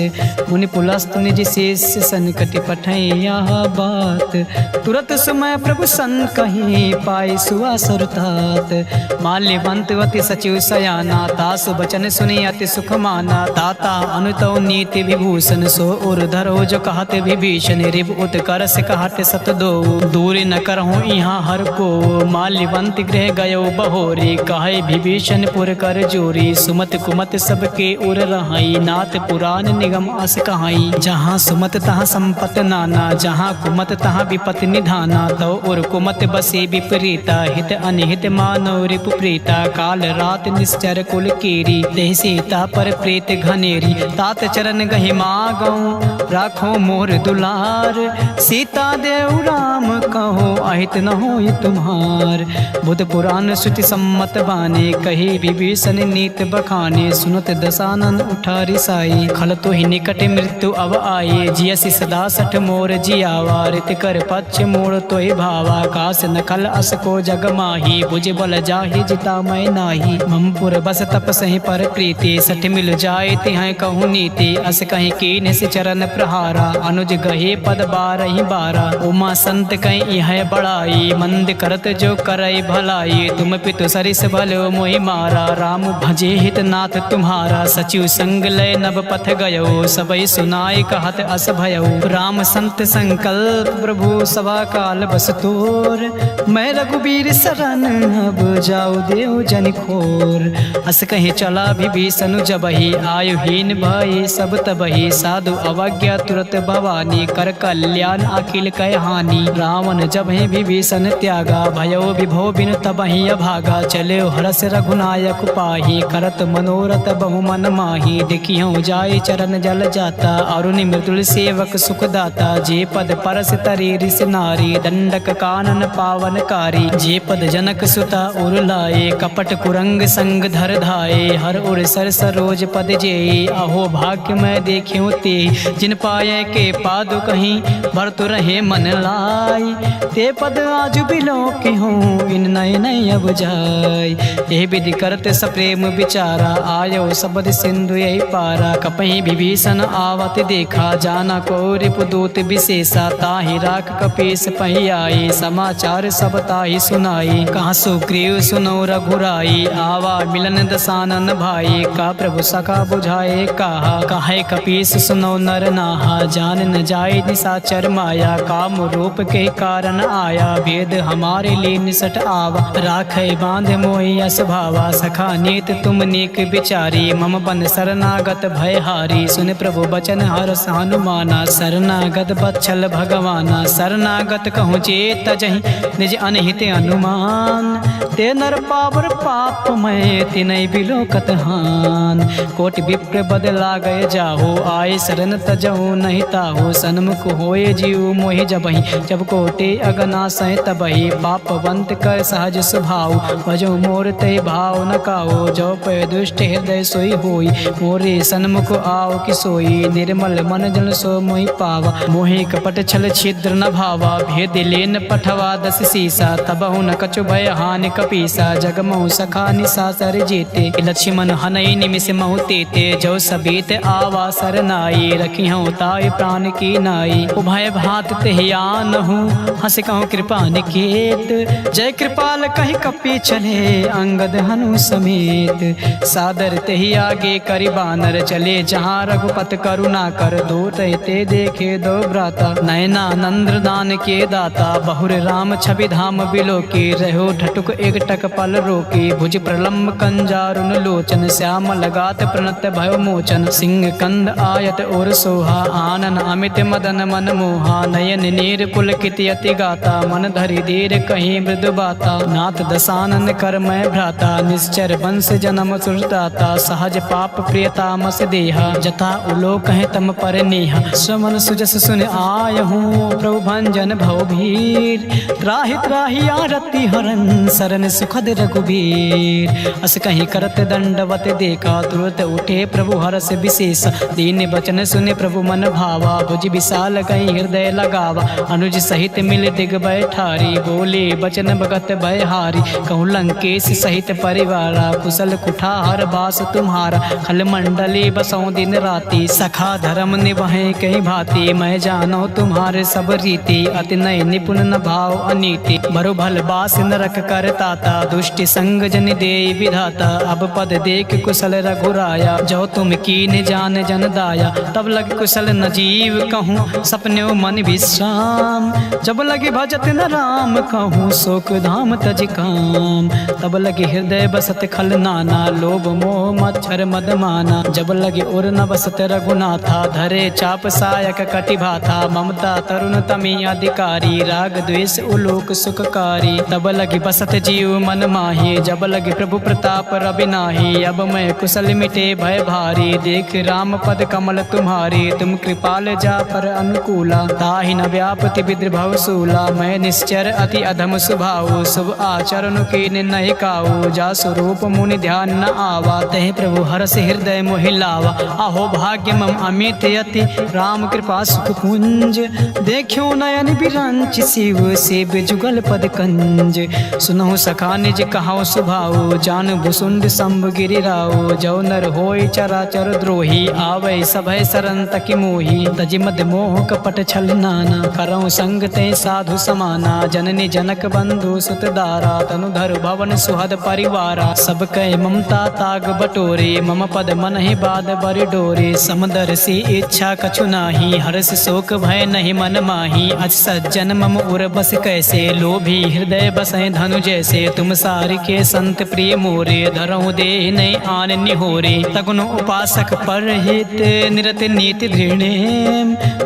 मुनि पुलस्त निज शेष, संकट पठै यह बात। तुरत समय प्रभु सन कहीं, पाई सुआ सुरतात। माल्यवंत अति सचिव सयाना, तासु बचन सुनी अति सुख माना। ताता अनुतौ नीति विभूषण, सो उर धरो जो कहते विभीषण। रिव उत्कर से कहते सत दो, दूर न करहूँ यहाँ हर को। माल्यवंत गृह गयो बहोरी, कहे विभीषण पुर कर जोरी। सुमत कुमत सबके उर रहाई, नाथ पुराण निगम अस कहाई। जहाँ सुमत तहाँ संपत नाना, जहाँ कुमत तहाँ विपत निधाना। तो उर कुमत बस बसे विपरीता हित अनिहित मानव रिपु प्रीता काल रात निश्चर कुल कीरी देह सीता पर प्रीत घनेरी तात चरण गहि मागऊं राखो मोर दुलार सीता देव राम कहो अहित न होय तुम्हार बुध पुराण श्रुति सम्मत बाने कही विभीषण नीत बखाने सुनत दसानन उठा रिसाई खल तो ही निकट मृत्यु अब आए जियसि सदा सठ मोर जियावा रित कर पक्ष मोर तो ही भावा कास नखल अस को जग माही बुझ बल जाहि जिता मैं नाही ममपुर बस तप सही पर प्रीति सठ मिल जाए तिहाय कहूँ नीति अस कहीं कीन से चरण प्रहारा अनुज गहे पद बारहि बारा उमा संत कहीं यह बड़ाई मंद करत जो करई भलाई तुम पितु सरिस भलो मोहि मारा राम भजे हित नाथ तुम्हारा सचिव संग लय नभ पथ गयो सबई सुनाई कहत अस भयो राम संत संकल्प प्रभु सभा काल बस तोर मैं रघुबीर शरण अब जाऊ देव जन खोर अस कहीं चला विभीषण जबहि आयुहीन भई सब तबहि साधु अवज्ञा तुरत भवानी कर कल्याण अखिल कह हानि रावण जबहि विभीषण त्यागा भयो विभो बिन तबहि अभागा चले हरस रघुनायक पाही करत मनोरथ बहु मन माही देखियो जाय चरण जल जाता अरुण मृदुल सेवक सुखदाता जे पद परस तरी रिस नारी दंडक कानन पावन कारी जे पद जनक सुता उर लाए कपट कुरंग संग धर धाये हर उर सर सरोज पद जे अहो भाग्य मैं देखियो ते जिन पाए के पादु कहीं भरतु रहे मन लाई ते पद आज बिलो के हूँ इन नय नय अब जाय ये विधि करत सप्रेम विचारा आयो सबद सिंधु यही पारा कपहि विभीषण आवत देखा जाना को रिपुदूत विशेषा ताहि राख कपीस पही आई समाचार सब ताहि सुनाई कहाँ सुग्रीव सुनो रघुराई आवा मिलन दसानन भाई का प्रभु सखा बुझाए कहा काहे कपीस सुनो नर नाहा जान न जाए निशाचर माया काम रूप के कारण आया भेद हमारे लिए निसट आवा राखे बांध मोहि यस भावा सखा नीत तुम नीक विचारी मम बन शरणागत भय हारी सुन प्रभु बचन हरस हनुमाना शरणागत बच्छल भगवाना शरणागत कहूँ चेत जहि निज अनहित अनुमान ते नर पावर पाप मैं तिनय बिलोकत हान कोट विप्र बदला गए जाहो आए शरण तजहु नहीं ताहो सन्मुख होए जीव मोहि जबहि जब कोटे अगना सह तबहि पापवंत कर सहज स्वभाव भजो मोर ते भाव न काओ जो पे दुष्ट हृदय सोई होई मोरे सन्मुख आओ कि सोई निर्मल मन जन सो मोहि पावा मोहि कपट छल छिद्र न भावा भेद लेन पठवा दस सीसा तबहु न कछु भय हानि कपीसा जगमहु सखा निशाचर जेते लक्ष्मण हनई निमिष महु तेते जो सबीत आवा सरनाई रखिहु ताय प्राण की नाई उभय भात तेहियान हूँ हंस कहूँ कृपा निकेत जय कृपाल कहीं कपी चले अंगद हनु समेत सादर तेहि आगे करि बानर चले जहाँ रघुपत करुणा कर दो ते देखे दो भ्राता नयना नंद्र दान के दाता बहुर राम छवि धाम बिलो के रहो ठटुक एक टक पल रोके भुज प्रलम्ब कंजारुन लोचन श्याम लगात प्रणत भयो मोचन सिंह कंद आयत और सोहा आनन अमित मदन मन मोहा नयन नीर पुलकित यति गाता मन धरि धीर कहीं मृदु बाता नाथ दसानन कर मैं भ्राता निश्चर वंश जन्म सुरदाता सहज पाप प्रियता मस देहा जथा उलोक है तम पर नेहा स्वमन सुजस सुन आय हूँ प्रभु भंजन भव भीर त्राहि त्राहि आरती हरन सरन सुखद रघुबीर अस कहीं करत दंडवत देखा तुरत उठे प्रभु हरस विशेष दीन बचन सुने प्रभु मन भावा भुज विशाल कहीं हृदय लगावा अनुज सहित मिल दिग बैठारी बोले बचन भगत भयहारी कहूँ लंकेश सहित परिवारा कुशल कुठार बास तुम्हारा खल मंडली बसों दिन राति सखा धर्म निभाए कहीं भांति मैं जानो तुम्हारे सब रीति अति नय निपुण न भाव अनीति बरु भल बास नरक कर ताता दुष्टि संग जन दे विधाता अब पद देख कुशल रघुराया जो तुम कीन जान जन दाया तब लग कुशल न जीव कहूँ सपने मन विश्राम जब लगे भजत न राम कहूँ शोक धाम तज काम तब लगे हृदय बसत खल नाना लोभ मोह मच्छर मद माना जब लगे उर न बसत रघुनाथा धरे चाप सायक कटि भाथा ममता तरुण तमी अधिकारी राग द्वेष उलो लोक सुखकारी। तब लगी बसत जीव मन माही, जब लगी प्रभु प्रताप रवि नाही। अब मैं कुशल मिटे भय भारी, देख राम पद कमल तुम्हारी। तुम कृपाल जा पर अनुकूला, ताहि न व्यापति विद्रभव सूला। मैं निश्चर अति अधम स्वभाव, शुभ आचरण के नहीं काऊ। जा स्वरूप मुनि ध्यान न आवा, तहि प्रभु हरष हृदय मोहि लावा। आहो भाग्य मम अमित यति, राम कृपा सुख कुंज। देखियो नयन बिरंच, शिव सेव जुगल पद कंज। सुनहु सखा निज कहाओ सुभाऊ, जान भुसुंड संभ गिरिराऊ। जो नर होय चराचर द्रोही, आवै सभय सरन तकि मोही। तजि मद मोह कपट छल नाना, करऊँ संग ते साधु समाना। जननी जनक बंधु सुत दारा, तनुधर भवन सुहद परिवारा। सब कह ममता ताग बटोरे, मम पद मन ही बाद बरि डोरे। समदर सी इच्छा कछु नाही, हर्ष शोक भय नहीं मन माही। अज सज्जन मम उर बस कैसे, लोभी हृदय बसै धनु जैसे। तुम सारि के संत प्रिय मोरे, धरऊँ देह नहीं आन निहोरे। तगुनु उपासक पर हित, निरत नीति दृढ़।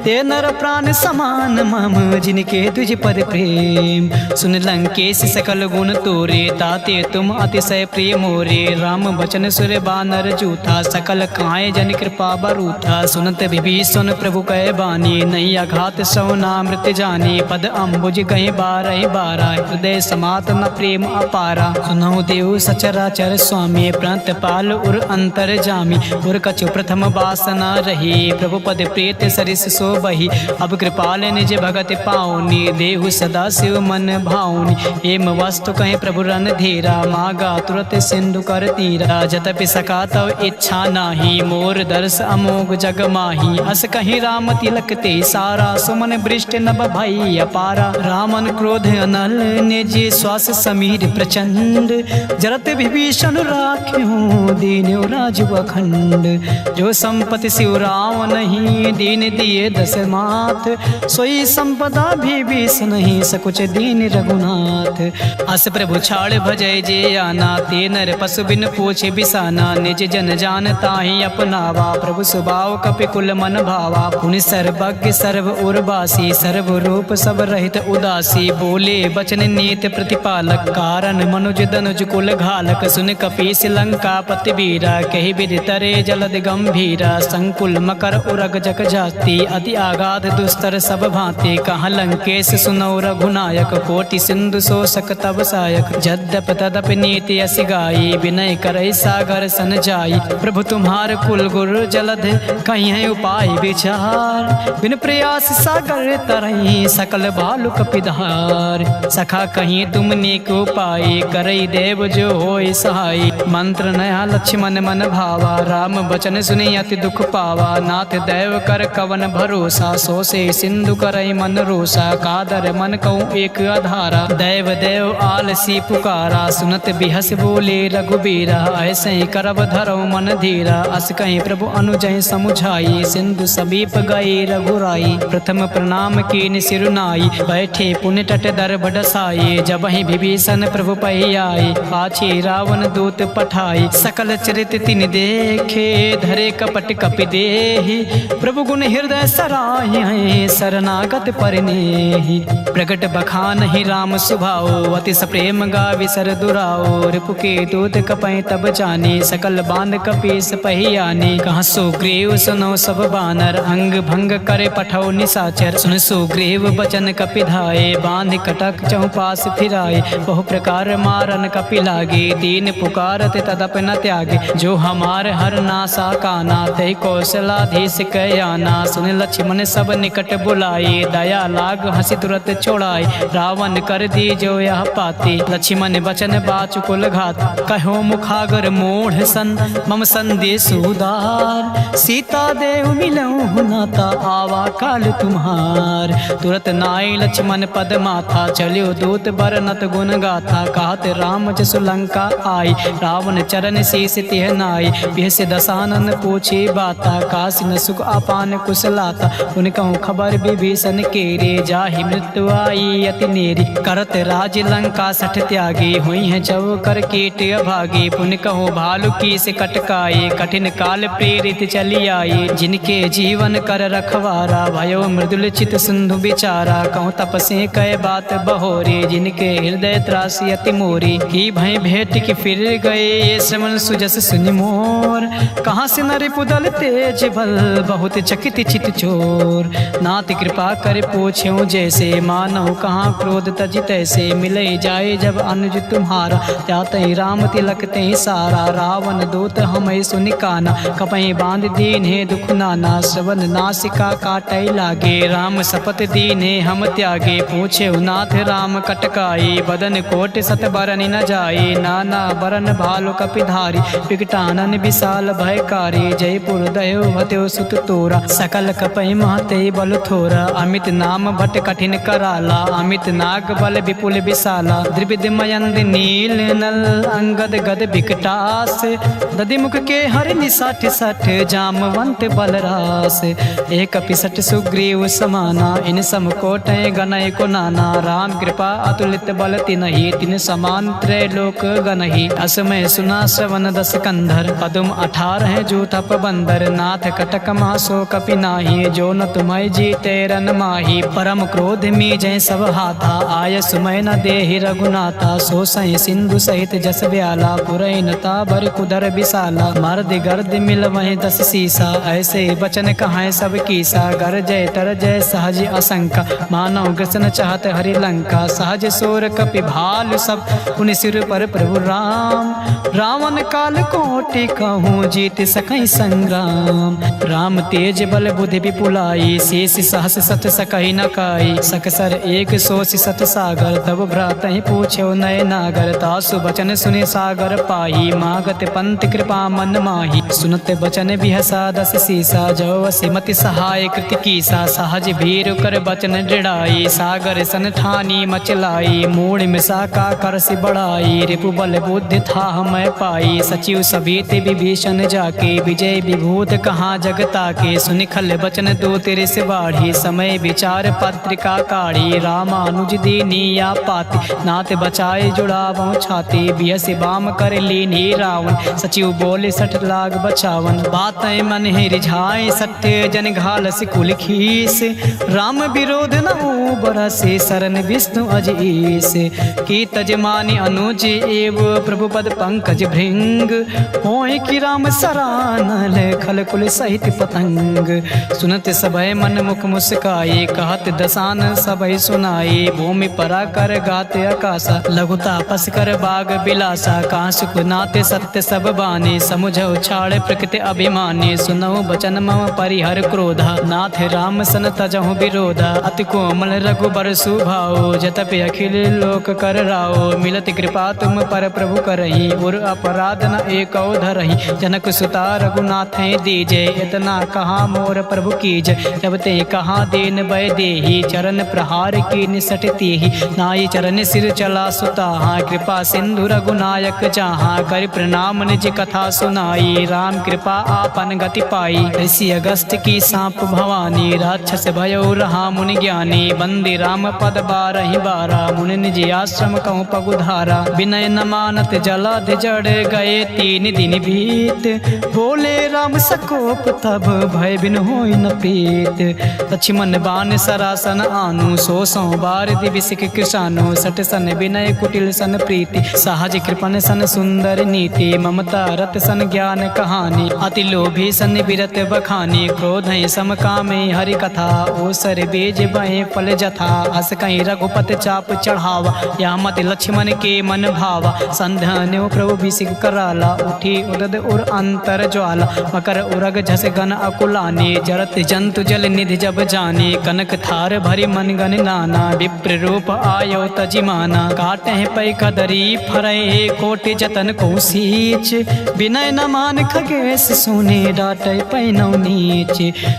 ते नर प्राण समान मम, जिनके तुझ पद प्रेम। सुन लंकेश सकल गुण तोरे, ताते तुम अतिशय प्रिय मोरे। राम बचन सुर बानर जूथा, सकल काए जन कृपा बरूथा। सुनत विभीषण प्रभु कह बानी, नहीं आघात सौ नामृत जानी। पद अम्बुज कहीं बारह बारा, हृदय समात न प्रेम अपारा। सुनहु देव सचराचर स्वामी, प्रांत पाल उर अंतर जामी। उर कछु प्रथम वासना रही, प्रभु पद प्रेत सरिस सो बही। अब कृपाल निज भगत पाऊनी, देहु सदा शिव मन भाऊनी। एम वस्तु कहीं प्रभु रन धीरा, मागा तुरत सिंधु कर तीरा। जतपि सका तव इच्छा नाही, मोर दर्श अमोघ जग माही। अस कहीं राम तिलक ते सारा, सुमन बृष्ट नभ भई अपारा। रामन क्रोध अनल, निज श्वास समीर प्रचंड। जरत विभीषण राख्यो, दीन्यो राजु अखंड। जो संपत्ति शिव राम नहीं, दीन दिए दस माथ। सोई संपदा विभीषण नहीं, सकुच दीन रघुनाथ। अस प्रभु छाड़ भजय जे आना, ते नर पशु बिन पूछे बिसाना। निज जन जान ताहि अपनावा, प्रभु स्वभाव कपिकुल मन भावा। पुनि सर्वज्ञ सर्व उर्वासी, सर्व रूप सब रहित उदासी। बोले बचन नीत प्रतिपालक, कारण मनुज दनुज कुल घालक। सुन कपीस लंका पति बीरा, कही विधि तरे जलद गंभीरा। संकुल मकर उरग जग जाति, अति आगाध दुस्तर सब भांति। कहाँ लंकेश सुनौ रघुनायक, कोटि सिंधु शोषक तब सायक। जद्यप तदपि नीति अस गाई, विनय करई सागर सन जाई। प्रभु तुम्हार कुल गुरु जलध, कहीं है उपाय विचार। बिन प्रयास सागर तरई, सकल बालु कपिधार। सखा कहीं तुम नेक उपाय, करई देव जो होय सहाय। मंत्र नया लक्ष्मण मन भावा, राम बचन सुनि अति दुख पावा। नाथ दैव कर कवन भरोसा, सो से सिंधु करई मन रोसा। कादर मन कहूँ एक आधारा, दैव देव आलसी पुकारा। सुनत बिहस बोले रघुबीरा, ऐसे करब धरो मन धीरा। अस कहीं प्रभु अनुजय समुझाई, सिंधु समीप गए रघुराई। प्रथम प्रणाम कीन सिरुनाई, बैठे पुण्य तट दर बडसाई। जब ही विभीषण प्रभु पही आए, पाछे रावण दूत पठाई। सकल चरित तिन देखे, धरे कपट कपि देहि। प्रभु गुण हृदय सराहि, शरणागत परिनेहि। प्रगट बखान ही राम सुभाओ, अति प्रेम गावि सर दुराओ। रिपु के दूत कपै तब जाने, सकल बांध कपीस पही आने। कहाँ सुग्रीव सुनो सब बानर, अंग भंग करे पठौ निशाचर। सुन सुग्रीव बचन कपि धाये, बांध कटक चौपास फिराए। बहु प्रकार मारन कपि लागे, दीन पुकारत तदप न त्यागे। जो हमार हर नासा काना, तै कौशलाधीश कयाना। सुन लक्ष्मण सब निकट बुलाए, दया लाग हंसी तुरत छोड़ाए। रावण कर दी जो यह पाते, लक्ष्मण बचन बाचु कुल घात। कहो मुखागर मोढ़ सन, मम संदेश उदार। सीता देव मिलऊँ नाता, आवा काल तुम्हार। तुरत नाई लक्ष्मण पद माथा, चलियो दूत बरनत गुण गाथा। कहत राम जसु लंका आई, रावण चरण शीस तिह नाई। बिहस दसानन पूछे बाता, काशी न सुख अपान कुशलाता। उन कहूँ खबर विभीषण केरे, जाहि मृत्यु आई अति नेरी। करत राज लंका सठ त्यागी, हुई है जव कर कीट अभागी। पुन कहो भालू की से कटकाए, कठिन काल प्रेरित चली आई। जिनके जीवन कर रखवारा, भयो मृदुल चित सिंधु बिचारा। कहूँ तपसे कह कहे बात बहोरी, जिनके हृदय त्रासी अति मोरी, की भय भेंट की फिर गए ये श्रवण सुजस सुनि मोर। कहाँ से नर पुदल तेज बल, बहुत चकित चित चोर, नाथ कृपा कर पूछ्यो जैसे, मानव कहाँ क्रोध तज तैसे, मिले जाए जब अनुज तुम्हारा, जाते राम तिलक ते सारा, रावण दूत हमें सुनि काना, कपहि बांध दीन है दुख नाना, श्रवण नासिका काटै लागे, राम शपथ दीने हम त्यागे, पूछे नाथ राम कटकाई, बदन कोट सत बरन न जाए, नाना बरन भालु कपिधारी, विकटानन विशाल भयकारी, जयपुर दयो भत्यो सुत तोरा, सकल कपहि महते बल थोरा, अमित नाम भट कठिन कराला, अमित नाग बल विपुल विशाला, द्रिविद मयंद नील नल, अंगद गद विकटास, दधि मुख के हरि निसठ सठ, जामवंत बलरास, एक पिसठ सुग्रीव समाना, इन सम कोटय गनय को नाना, राम कृपा अतुलित बल तिनहि, तिन समान त्रैलोक गनहि, असमय सुना श्रवण दस कंधर, पदुम 18 जो तप बंदर, नाथ कटक मासो कपि नाही, जो न तुम्हें जीते रन माही, परम क्रोध मी जय सब हाथा, आय सुमय न देहि रघुनाथा, सो सहि सिंधु सहित जस ब्याला, पुरैनता भर कुदर विशाला, मर्द गर्द मिल वहीं 10 सीसा, ऐसे बचन कहाँ सब कीसा, गर जय तर जय सहज असंका, मानव ग्रसन चाहत हरि लंका, सहज सोर कपि भालु सब, पुनि सिर पर प्रभु राम, रावण काल कोटि कहूँ जीत सकई संग्राम, राम तेज बल बुद्धि विपुलाई, शेष सहस सत सकहि न काई, सकसर एक सोष सत सागर, तब भ्रातहि पूछ्यो नय नागर, तासु बचन सुनि सागर पाही, मागत पंत कृपा मन माही, सुनत बचन बिहसा 10 सीसा, जो वसिमति सहाय कृत कीसा, सहज भीर कर बचन दृढ़ाई, सागर सन ठानी मचलाई, मूड मिसा का करसि बढ़ाई, रिपु बल बुद्धि था मैं पाई, सचिव सभीत विभीषण जाके, विजय विभूत कहाँ जगता के, सुनिखल बचन दो तेरे से बाढ़ी, समय विचार पत्रिका काढ़ी, रामानुज दीनिया पाति, नाथ बचाए जुड़ावो छाती, बियसि बाम कर लीनी रावण, सचिव बोले 60 लाख बचावन, बातें मन है रिझाए सत्य, जन घाल कुल खीस, राम विरोध न बरसे, शरण विष्णु अजीस, की तजमानी अनुज एव प्रभु पद पंकज भृंग, होय कि राम सरानल खल कुल सहित पतंग, सुनत सभय मन मुख मुस्काए, कहत दसान सभय सुनाए, भूमि परा कर गाते आकाशा, लघु तापस कर बाग बिलासा, कांसुक नाते सत्य सब बाने, समुझ उछाड़ प्रकृति अभिमानी, सुनहु बचन मम परिहर क्रोधा, नाथ राम सन तजहु विरोधा, अति कोमल रघुबर सुभाओ, जतपि अखिल लोक कर राओ, मिलत कृपा तुम पर प्रभु करही, उर अपराध न एको धरही, जनक सुता रघुनाथ दीजे, इतना कहा मोर प्रभु कीज, जब ते कहा दीन भय देही, चरण प्रहार की निसटती ही, नाई चरण सिर चला सुता, कृपा सिंधु रघुनायक जहाँ, कर प्रणाम निज कथा सुनाई, राम कृपा आपन गति पाई, ऋषि अगस्त की सांप भवानी, राक्षस भयो रहा मुनि ज्ञानी, बंदी राम पद 12 मुनि निज आश्रम कहूँ पगुधारा, विनय न मानत जलध जड़ गए 3 दिन बीत, बोले राम सकोप तब भय बिन होई न प्रीत, लक्ष्मण बाण सरासन आनु, 100 बार दिविसिक कृषानु, 60 सन विनय कुटिल सन प्रीति, सहज कृपन सन सुंदर नीति, ममता रत सन ज्ञान कहानी, अति लोभी सन विरत बखानी, क्रोध सम कामे हरि कथा, ओसर बीज बहे फल जथा, अस कहीं रघुपत चाप चढ़ावा, या मत लक्ष्मण के मन भावा, संध्यान्यो प्रभु बिसिक कराला, उठी उदद उर अंतर ज्वाला, मकर उरग झस गन अकुलाने, जरत जंतु जल निधि जब जाने, कनक थार भरी मन गन नाना, विप्र रूप आयो तजिमाना, काटे पै कदरी फरय कोटि जतन को सींच, विनय न मान खगेश सुने डाटे पैनौ नीच,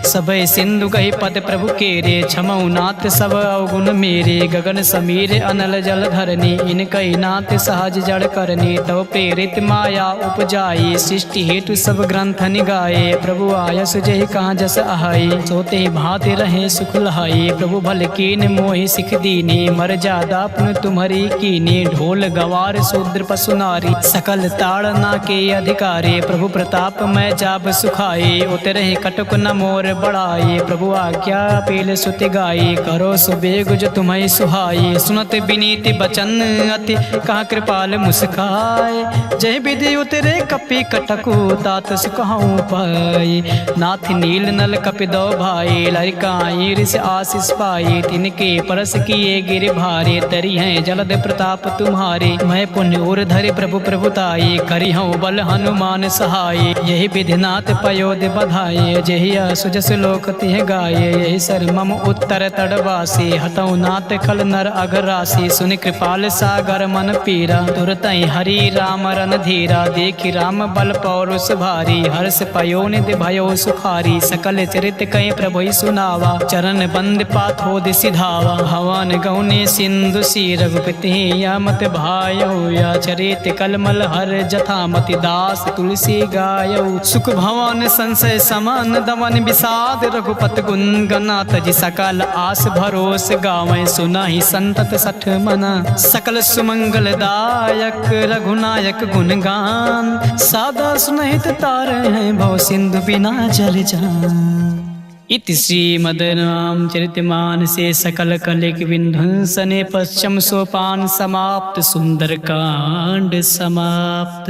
सबय सिंधु गहि पद प्रभु केरे, छमऊ नाथ सब अवगुण मेरे, गगन समीर अनल जल धरनी, इनकई नाथ सहज जड़ करनी, तव प्रेरित माया उपजाई, सृष्टि हेतु सब ग्रंथ निगाए, प्रभु आयस जहि कहाँ जस आहाई, सोते भाते रहे सुख लहाई, प्रभु भल कीन मोहि सिख दीनी, मर जादा पुन तुम्हारी कीनी, ढोल गवार शूद्र पशु नारी, सकल ताड़ना के अधिकारी, प्रभु प्रताप मैं जाब सुखाए, उतरे कटुक न मोर बढ़ाए, प्रभु आज्ञा पील सुति गाई, करो सुबेग जो तुम्हें सुहाए। सुनत विनीत बचन अति कहा कृपाल मुस्काए। जय विधि उतरे कपि कटकु तात सुकहु पाए। नाथ नील नल कपि दो भाई लरिकाई ऋष आशीष पाए। तिनके परस किए गिर भारे तरी हैं जलद प्रताप तुम्हारे। मैं पुण्य और धरे प्रभु प्रभुताई करी हूँ बल हनुमान सहाय। यही विधिनाथ पयोध बधाये जही सुजस लोक तिह गाये। यही सर मम उत्तर तड़वासी हतौ नाथ खल नर अघरासी। सुन कृपाल सागर मन पीरा तुरतई हरि राम रन धीरा। देखी राम बल पौरुष भारी हर्ष पयो निधि भयो सुखारी। सकल चरित कई प्रभु सुनावा चरण बंद पाथोद सिधावा। हवन गौने सिंधु सी रघुपति या मत भायो। या चरित कलमल हर जथामति दास तुलसी गायो। सुख भवन संशय समान दमन विषाद रघुपत गुण गनाथ जी। सकल आस भरोस गावें सुनाहि संतत सठ मना। सकल सुमंगल दायक रघुनायक गुणगान। सादा सुनहित तार हैं भव सिंधु बिना जल जान। इति श्रीमद्रामचरितमानसे सकल कलिक विध्वंसने पश्चिम सोपान समाप्त। सुंदरकांड समाप्त।